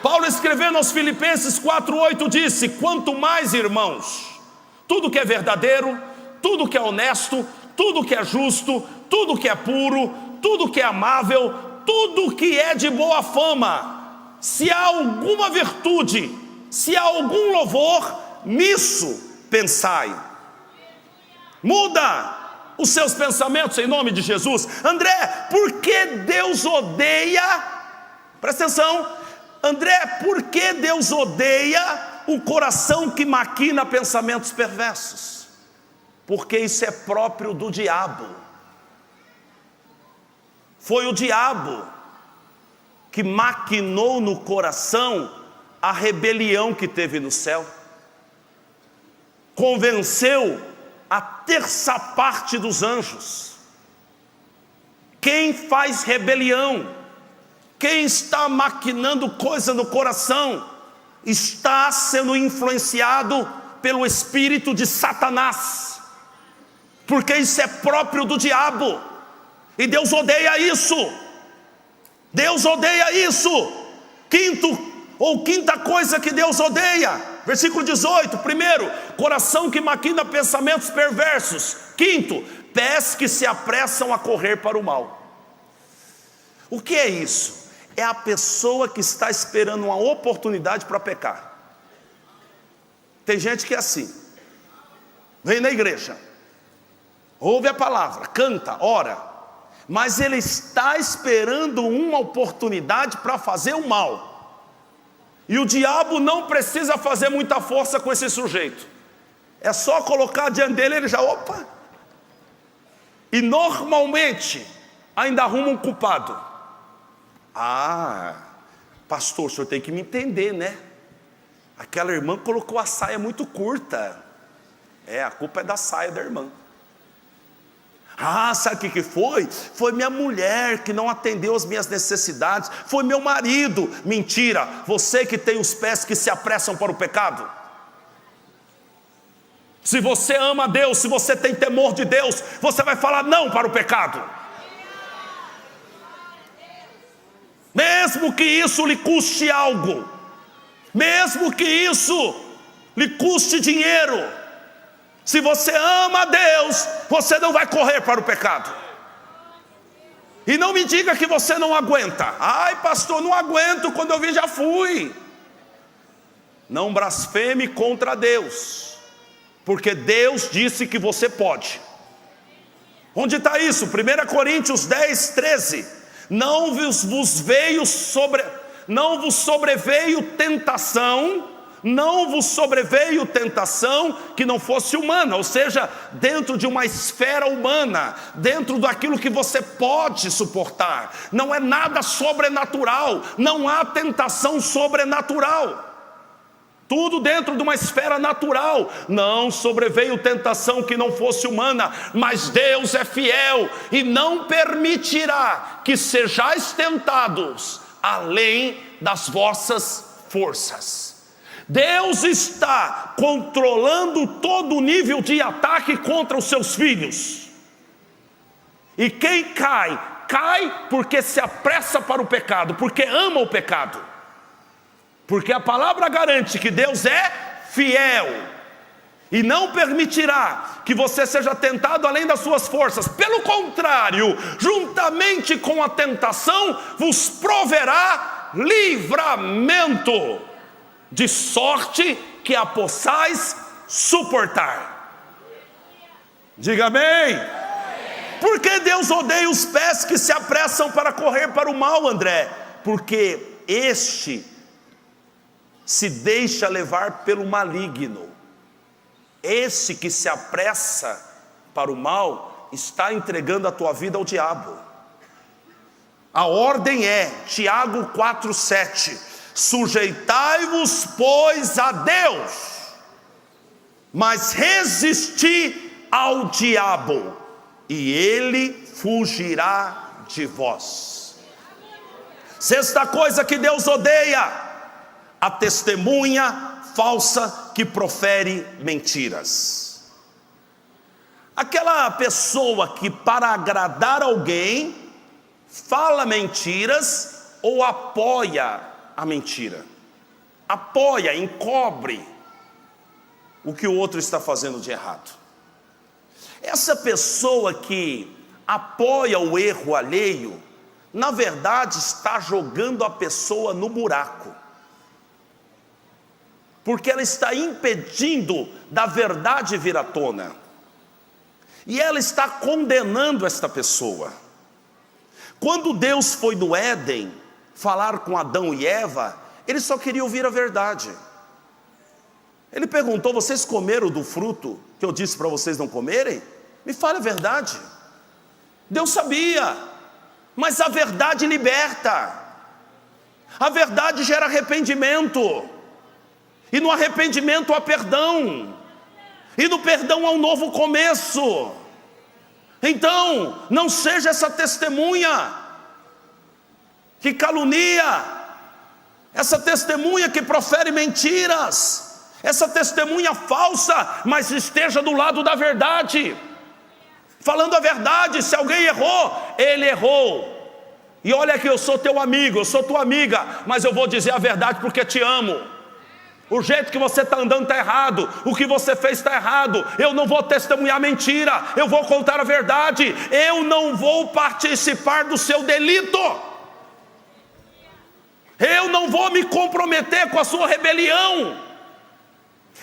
Paulo, escrevendo aos Filipenses 4:8, disse: quanto mais, irmãos, tudo que é verdadeiro, tudo que é honesto, tudo que é justo, tudo que é puro, tudo que é amável, tudo que é de boa fama, se há alguma virtude, se há algum louvor, nisso pensai. Muda os seus pensamentos em nome de Jesus. André, por que Deus odeia? Presta atenção. André, por que Deus odeia o coração que maquina pensamentos perversos? Porque isso é próprio do diabo. Foi o diabo que maquinou no coração a rebelião que teve no céu. Convenceu a terça parte dos anjos. Quem faz rebelião, quem está maquinando coisa no coração, está sendo influenciado pelo espírito de Satanás, porque isso é próprio do diabo, e Deus odeia isso. Deus odeia isso. Quinta coisa que Deus odeia, versículo 18, primeiro, coração que maquina pensamentos perversos. Quinto, pés que se apressam a correr para o mal. O que é isso? É a pessoa que está esperando uma oportunidade para pecar. Tem gente que é assim, vem na igreja, ouve a palavra, canta, ora, mas ele está esperando uma oportunidade para fazer o mal. E o diabo não precisa fazer muita força com esse sujeito. É só colocar diante dele, ele já, opa. E normalmente, ainda arruma um culpado. Pastor, o senhor tem que me entender, né? Aquela irmã colocou a saia muito curta. A culpa é da saia da irmã. Sabe o que foi? Foi minha mulher que não atendeu as minhas necessidades. Foi meu marido. Mentira, você que tem os pés que se apressam para o pecado. Se você ama Deus, se você tem temor de Deus, você vai falar não para o pecado. Mesmo que isso lhe custe algo, mesmo que isso lhe custe dinheiro, Se você ama a Deus, você não vai correr para o pecado. E não me diga que você não aguenta. Ai, pastor, não aguento, quando eu vi já fui. Não blasfeme contra Deus, porque Deus disse que você pode. Onde está isso? 1 Coríntios 10, 13. Não vos sobreveio tentação que não fosse humana, ou seja, dentro de uma esfera humana, dentro daquilo que você pode suportar. Não é nada sobrenatural, não há tentação sobrenatural. Tudo dentro de uma esfera natural. Não sobreveio tentação que não fosse humana, mas Deus é fiel e não permitirá que sejais tentados além das vossas forças. Deus está controlando todo o nível de ataque contra os seus filhos. E quem cai porque se apressa para o pecado, porque ama o pecado. Porque a palavra garante que Deus é fiel e não permitirá que você seja tentado além das suas forças. Pelo contrário, juntamente com a tentação, vos proverá livramento, de sorte que a possais suportar. Diga amém. Por que Deus odeia os pés que se apressam para correr para o mal, André? Porque este se deixa levar pelo maligno. Esse que se apressa para o mal está entregando a tua vida ao diabo. A ordem é Tiago 4:7. Sujeitai-vos, pois, a Deus, mas resisti ao diabo, e ele fugirá de vós. Sexta coisa que Deus odeia: a testemunha falsa que profere mentiras. Aquela pessoa que, para agradar alguém, fala mentiras ou apoia a mentira. Apoia, encobre o que o outro está fazendo de errado. Essa pessoa que apoia o erro alheio, na verdade está jogando a pessoa no buraco. Porque ela está impedindo da verdade vir à tona. E ela está condenando esta pessoa. Quando Deus foi no Éden falar com Adão e Eva, ele só queria ouvir a verdade. Ele perguntou: vocês comeram do fruto que eu disse para vocês não comerem? Me fale a verdade. Deus sabia, mas a verdade liberta. A verdade gera arrependimento. E no arrependimento há perdão, e no perdão há um novo começo. Então, não seja essa testemunha que calunia, essa testemunha que profere mentiras, essa testemunha falsa, mas esteja do lado da verdade, falando a verdade. Se alguém errou, ele errou. E olha que eu sou teu amigo, eu sou tua amiga, mas eu vou dizer a verdade porque te amo. O jeito que você está andando está errado, o que você fez está errado. Eu não vou testemunhar mentira, eu vou contar a verdade. Eu não vou participar do seu delito. Eu não vou me comprometer com a sua rebelião.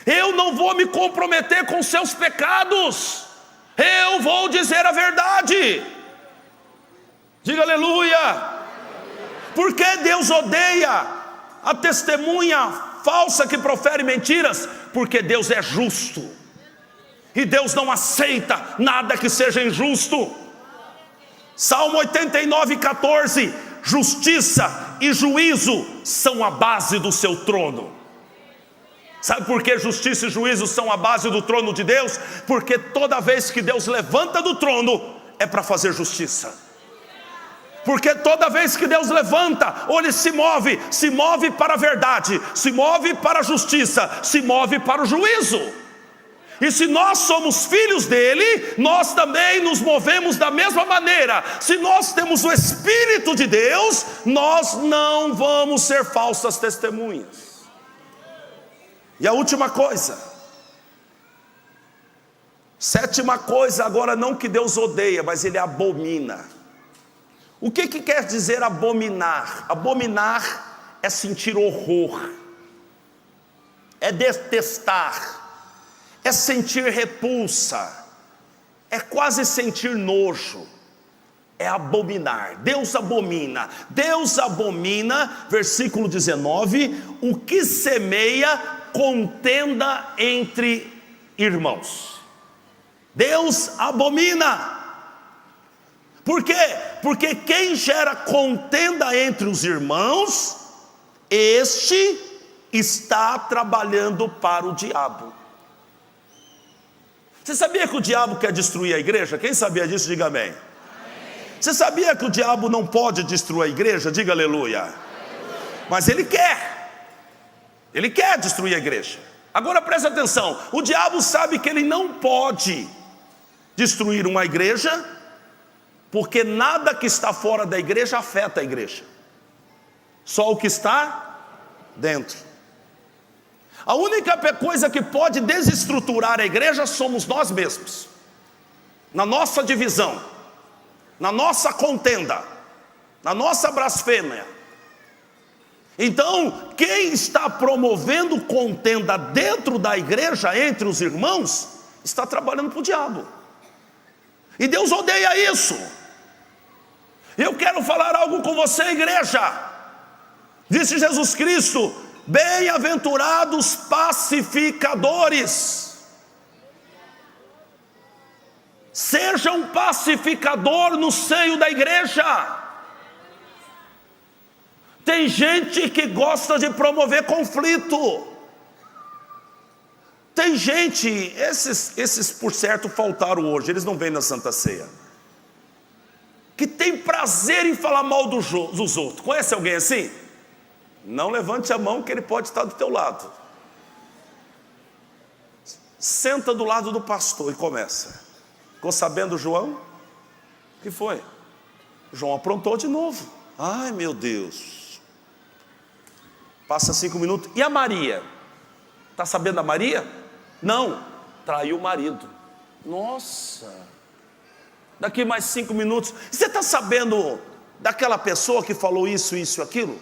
Eu não vou me comprometer com os seus pecados. Eu vou dizer a verdade. Diga aleluia. Por que Deus odeia a testemunha falsa que profere mentiras? Porque Deus é justo, e Deus não aceita nada que seja injusto. Salmo 89:14. Justiça e juízo são a base do seu trono. Sabe por que justiça e juízo são a base do trono de Deus? Porque toda vez que Deus levanta do trono, é para fazer justiça. Porque toda vez que Deus levanta, ou Ele se move para a verdade, se move para a justiça, se move para o juízo. E se nós somos filhos dele, nós também nos movemos da mesma maneira. Se nós temos o Espírito de Deus, nós não vamos ser falsas testemunhas. E a última coisa: Sétima coisa, agora, não que Deus odeia, mas Ele abomina. O que quer dizer abominar? Abominar é sentir horror, é detestar, é sentir repulsa, é quase sentir nojo, é abominar. Deus abomina, versículo 19, o que semeia contenda entre irmãos. Deus abomina. Por quê? Porque quem gera contenda entre os irmãos, este está trabalhando para o diabo. Você sabia que o diabo quer destruir a igreja? Quem sabia disso, diga amém. Você sabia que o diabo não pode destruir a igreja? Diga aleluia. Mas ele quer destruir a igreja. Agora presta atenção, o diabo sabe que ele não pode destruir uma igreja, porque nada que está fora da igreja afeta a igreja, só o que está dentro. A única coisa que pode desestruturar a igreja somos nós mesmos, na nossa divisão, na nossa contenda, na nossa blasfêmia. Então, quem está promovendo contenda dentro da igreja, entre os irmãos, está trabalhando para o diabo. E Deus odeia isso. Eu quero falar algo com você, igreja. Disse Jesus Cristo: bem-aventurados pacificadores. Seja um pacificador no seio da igreja. Tem gente que gosta de promover conflito. Tem gente, esses por certo faltaram hoje, eles não vêm na Santa Ceia, que tem prazer em falar mal dos outros. Conhece alguém assim? Não levante a mão, que ele pode estar do teu lado. Senta do lado do pastor e começa. Ficou sabendo, João? O que foi? João aprontou de novo. Ai, meu Deus. Passa 5 minutos. E a Maria? Está sabendo da Maria? Não, traiu o marido. Nossa. Daqui mais 5 minutos. Você está sabendo daquela pessoa que falou isso, isso e aquilo?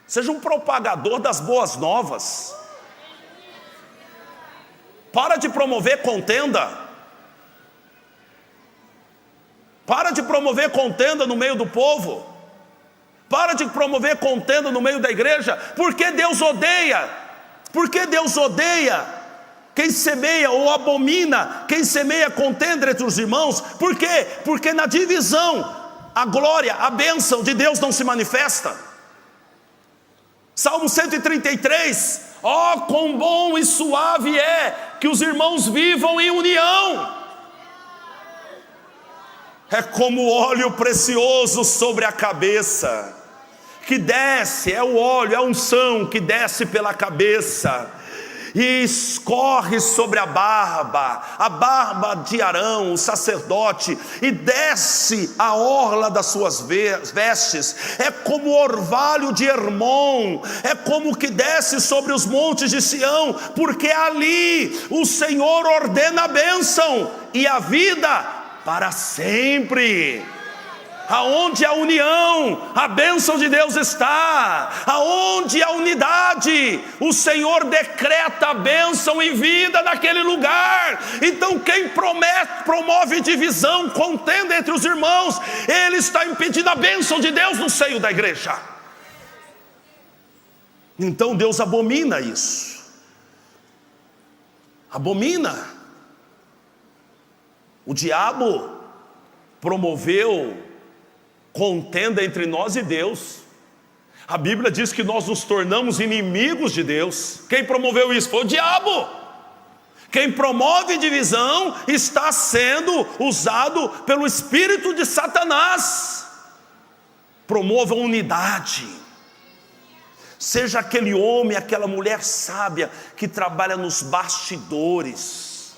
Seja um propagador das boas novas. Para de promover contenda. Para de promover contenda no meio do povo. Para de promover contenda no meio da igreja. Porque Deus odeia. Porque Deus odeia quem semeia ou abomina, quem semeia contenda entre os irmãos. Por quê? Porque na divisão a glória, a bênção de Deus não se manifesta. Salmo 133, quão bom e suave é que os irmãos vivam em união. É como óleo precioso sobre a cabeça, que desce, é o óleo, é a unção que desce pela cabeça e escorre sobre a barba de Arão, o sacerdote, e desce a orla das suas vestes. É como o orvalho de Hermon, é como que desce sobre os montes de Sião, porque ali o Senhor ordena a bênção e a vida para sempre. Aonde a união, a bênção de Deus está. Aonde a unidade, o Senhor decreta a bênção e vida naquele lugar. Então quem promove divisão, contenda entre os irmãos, ele está impedindo a bênção de Deus no seio da igreja. Então Deus abomina isso. Abomina. O diabo promoveu contenda entre nós e Deus. A Bíblia diz que nós nos tornamos inimigos de Deus. Quem promoveu isso foi o diabo. Quem promove divisão está sendo usado pelo espírito de Satanás. Promova unidade. Seja aquele homem, aquela mulher sábia que trabalha nos bastidores.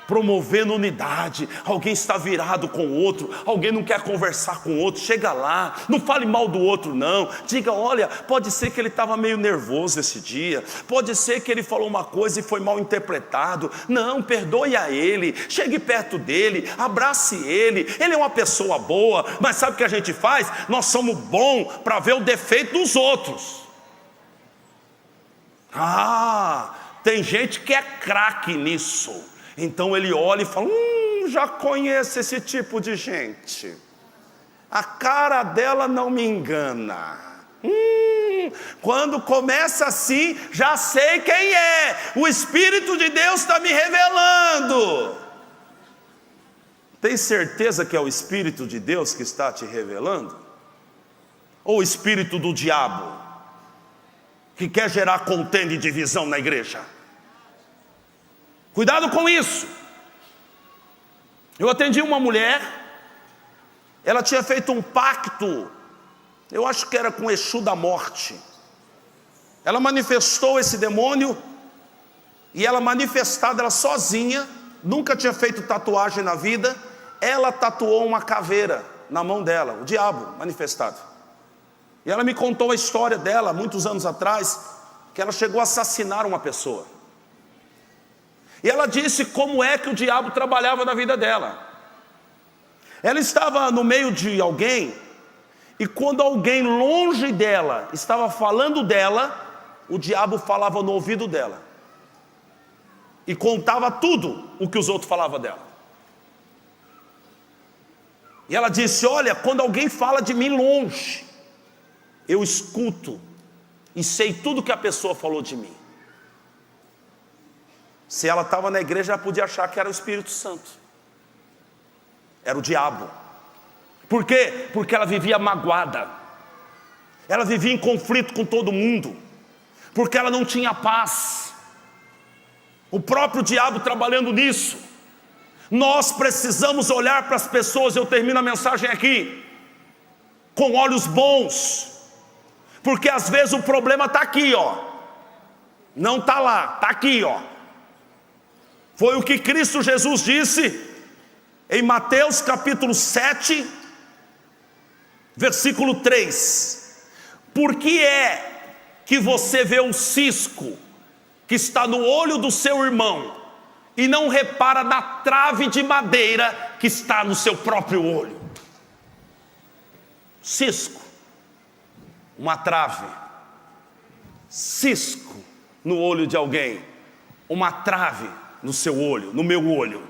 promovendo unidade. Alguém está virado com o outro, alguém não quer conversar com o outro, chega lá, não fale mal do outro não, diga: olha, pode ser que ele estava meio nervoso esse dia, pode ser que ele falou uma coisa e foi mal interpretado, não, perdoe a ele, chegue perto dele, abrace ele é uma pessoa boa. Mas sabe o que a gente faz? Nós somos bons para ver o defeito dos outros. Tem gente que é craque nisso. Então ele olha e fala: já conheço esse tipo de gente, a cara dela não me engana. Quando começa assim, já sei quem é, o Espírito de Deus está me revelando. Tem certeza que é o Espírito de Deus que está te revelando? Ou o espírito do diabo, que quer gerar contenda e divisão na igreja? Cuidado com isso. Eu atendi uma mulher, ela tinha feito um pacto, eu acho que era com o Exu da morte. Ela manifestou esse demônio, e ela manifestada, ela sozinha, nunca tinha feito tatuagem na vida, ela tatuou uma caveira na mão dela, o diabo manifestado. E ela me contou a história dela, muitos anos atrás, que ela chegou a assassinar uma pessoa. E ela disse como é que o diabo trabalhava na vida dela. Ela estava no meio de alguém, e quando alguém longe dela estava falando dela, o diabo falava no ouvido dela e contava tudo o que os outros falavam dela. E ela disse: olha, quando alguém fala de mim longe, eu escuto e sei tudo que a pessoa falou de mim. Se ela estava na igreja, ela podia achar que era o Espírito Santo. Era o diabo. Por quê? Porque ela vivia magoada, ela vivia em conflito com todo mundo, porque ela não tinha paz. O próprio diabo trabalhando nisso. Nós precisamos olhar para as pessoas, eu termino a mensagem aqui, com olhos bons, porque às vezes o problema está aqui, não está lá, está aqui, Foi o que Cristo Jesus disse em Mateus capítulo 7, versículo 3. Por que é que você vê um cisco que está no olho do seu irmão e não repara na trave de madeira que está no seu próprio olho? Cisco, uma trave, cisco no olho de alguém, uma trave no seu olho, no meu olho.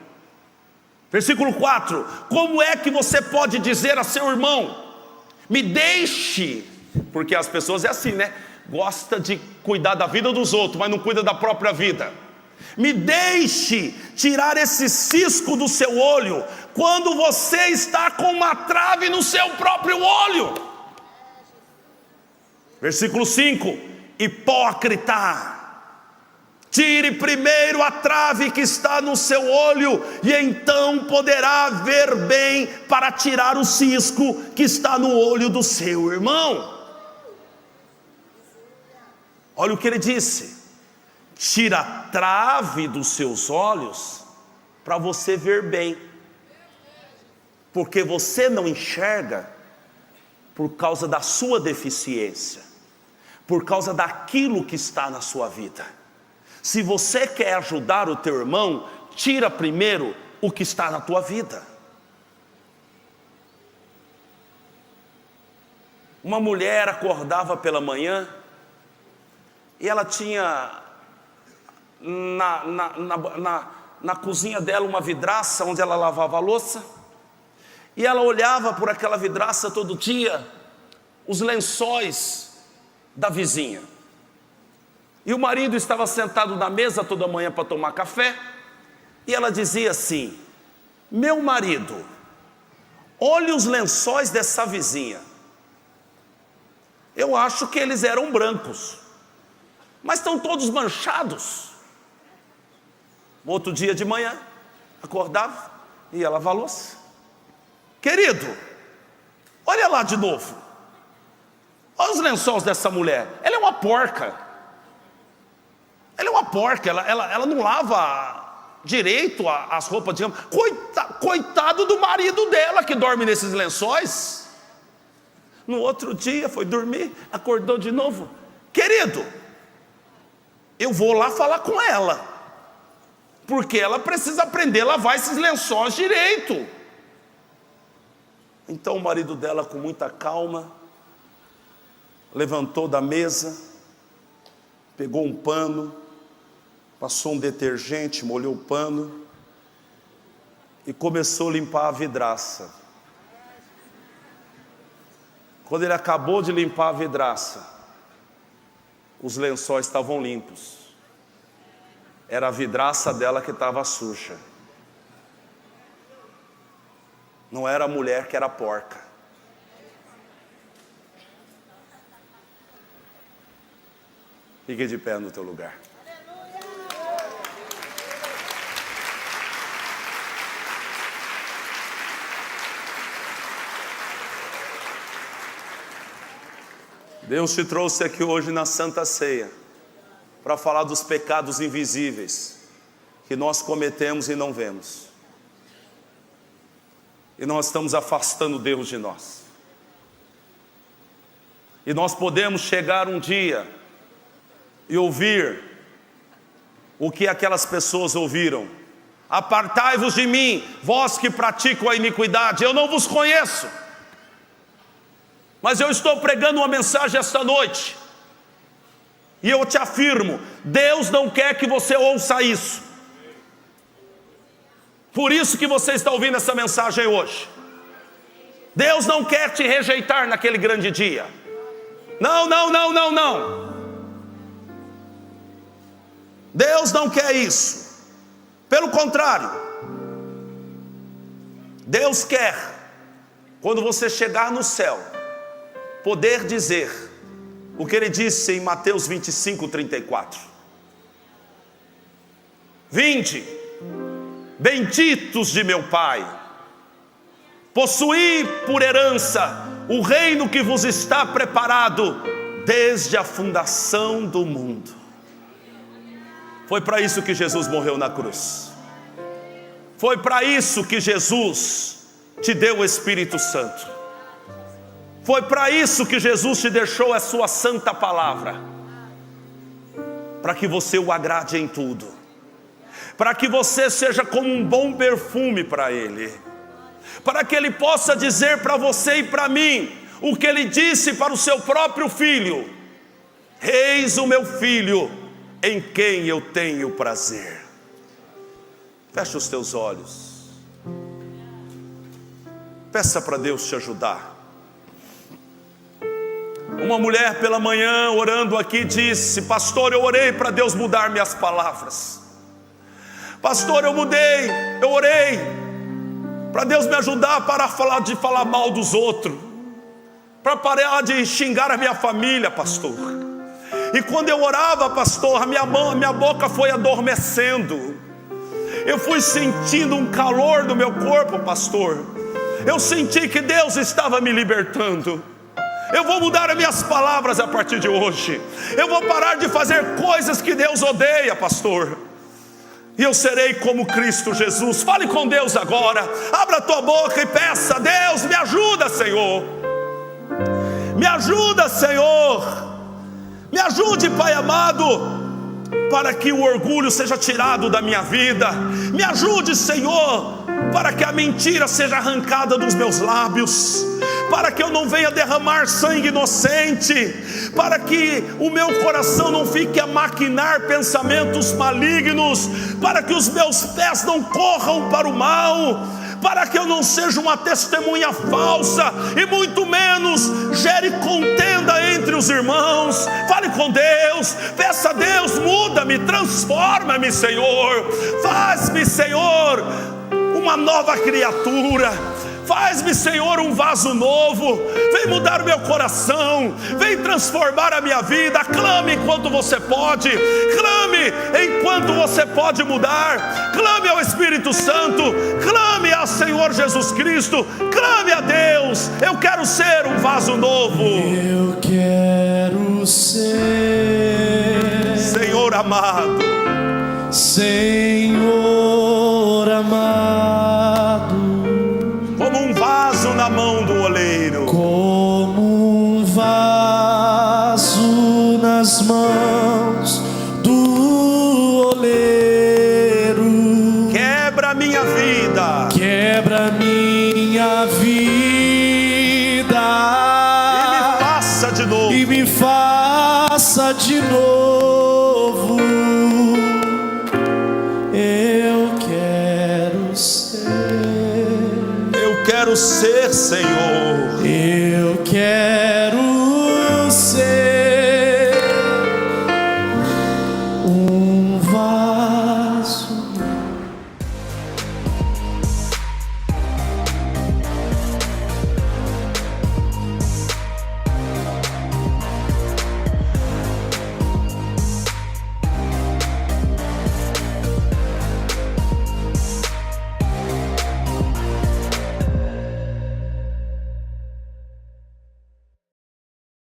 Versículo 4: como é que você pode dizer a seu irmão: me deixe, porque as pessoas é assim, né? Gosta de cuidar da vida dos outros, mas não cuida da própria vida. Me deixe tirar esse cisco do seu olho, quando você está com uma trave no seu próprio olho. Versículo 5: hipócrita, tire primeiro a trave que está no seu olho, e então poderá ver bem para tirar o cisco que está no olho do seu irmão. Olha o que ele disse: tira a trave dos seus olhos para você ver bem, porque você não enxerga por causa da sua deficiência, por causa daquilo que está na sua vida. Se você quer ajudar o teu irmão, tira primeiro o que está na tua vida. Uma mulher acordava pela manhã e ela tinha na cozinha dela uma vidraça onde ela lavava a louça, e ela olhava por aquela vidraça todo dia os lençóis da vizinha. E o marido estava sentado na mesa toda manhã para tomar café, e ela dizia assim: meu marido, olhe os lençóis dessa vizinha, eu acho que eles eram brancos, mas estão todos manchados. Outro dia de manhã, acordava, ia lavar a louça: querido, olha lá de novo, olha os lençóis dessa mulher, ela é uma porca. Ela é uma porca, ela não lava direito as roupas de cama. Coitado do marido dela que dorme nesses lençóis. No outro dia foi dormir, acordou de novo. Querido, eu vou lá falar com ela, porque ela precisa aprender a lavar esses lençóis direito. Então o marido dela, com muita calma, levantou da mesa, pegou um pano, passou um detergente, molhou o pano e começou a limpar a vidraça. Quando ele acabou de limpar a vidraça, os lençóis estavam limpos. Era a vidraça dela que estava suja. Não era a mulher que era porca. Fique de pé no teu lugar. Deus te trouxe aqui hoje na Santa Ceia para falar dos pecados invisíveis que nós cometemos e não vemos. E nós estamos afastando Deus de nós. E nós podemos chegar um dia e ouvir o que aquelas pessoas ouviram: apartai-vos de mim, vós que praticam a iniquidade, eu não vos conheço. Mas eu estou pregando uma mensagem esta noite, e eu te afirmo, Deus não quer que você ouça isso. Por isso que você está ouvindo essa mensagem hoje. Deus não quer te rejeitar naquele grande dia. Não, não, não, não, não. Deus não quer isso. Pelo contrário, Deus quer, quando você chegar no céu, poder dizer o que ele disse em Mateus 25:34. Vinde, benditos de meu Pai, possuí por herança o reino que vos está preparado desde a fundação do mundo. Foi para isso que Jesus morreu na cruz. Foi para isso que Jesus te deu o Espírito Santo. Foi para isso que Jesus te deixou a sua santa palavra, para que você o agrade em tudo, para que você seja como um bom perfume para Ele, para que Ele possa dizer para você e para mim o que Ele disse para o seu próprio Filho: eis o meu Filho, em quem eu tenho prazer. Feche os teus olhos, peça para Deus te ajudar. Uma mulher pela manhã orando aqui disse: pastor, eu orei para Deus mudar minhas palavras. Pastor, eu orei para Deus me ajudar a parar de falar mal dos outros, para parar de xingar a minha família, pastor. E quando eu orava, pastor, a minha boca foi adormecendo. Eu fui sentindo um calor no meu corpo, pastor. Eu senti que Deus estava me libertando. Eu vou mudar as minhas palavras a partir de hoje. Eu vou parar de fazer coisas que Deus odeia, pastor. E eu serei como Cristo Jesus. Fale com Deus agora. Abra a tua boca e peça: Deus, me ajuda, Senhor. Me ajuda, Senhor. Me ajude, Pai amado, para que o orgulho seja tirado da minha vida. Me ajude, Senhor, para que a mentira seja arrancada dos meus lábios, para que eu não venha derramar sangue inocente, para que o meu coração não fique a maquinar pensamentos malignos, para que os meus pés não corram para o mal, para que eu não seja uma testemunha falsa, e muito menos gere contenda entre os irmãos. Fale com Deus, peça a Deus: muda-me, transforma-me, Senhor. Faz-me, Senhor, uma nova criatura. Faz-me, Senhor, um vaso novo. Vem mudar o meu coração, vem transformar a minha vida. Clame enquanto você pode, clame enquanto você pode mudar. Clame ao Espírito Santo, clame ao Senhor Jesus Cristo, clame a Deus. Eu quero ser um vaso novo. Eu quero ser, Senhor amado, Senhor amado, como um vaso na mão do oleiro. como um vaso nas mãos do oleiro. Quebra minha vida, Quebra minha vida e me faça de novo. Eu quero ser, Eu quero ser, Senhor. eu quero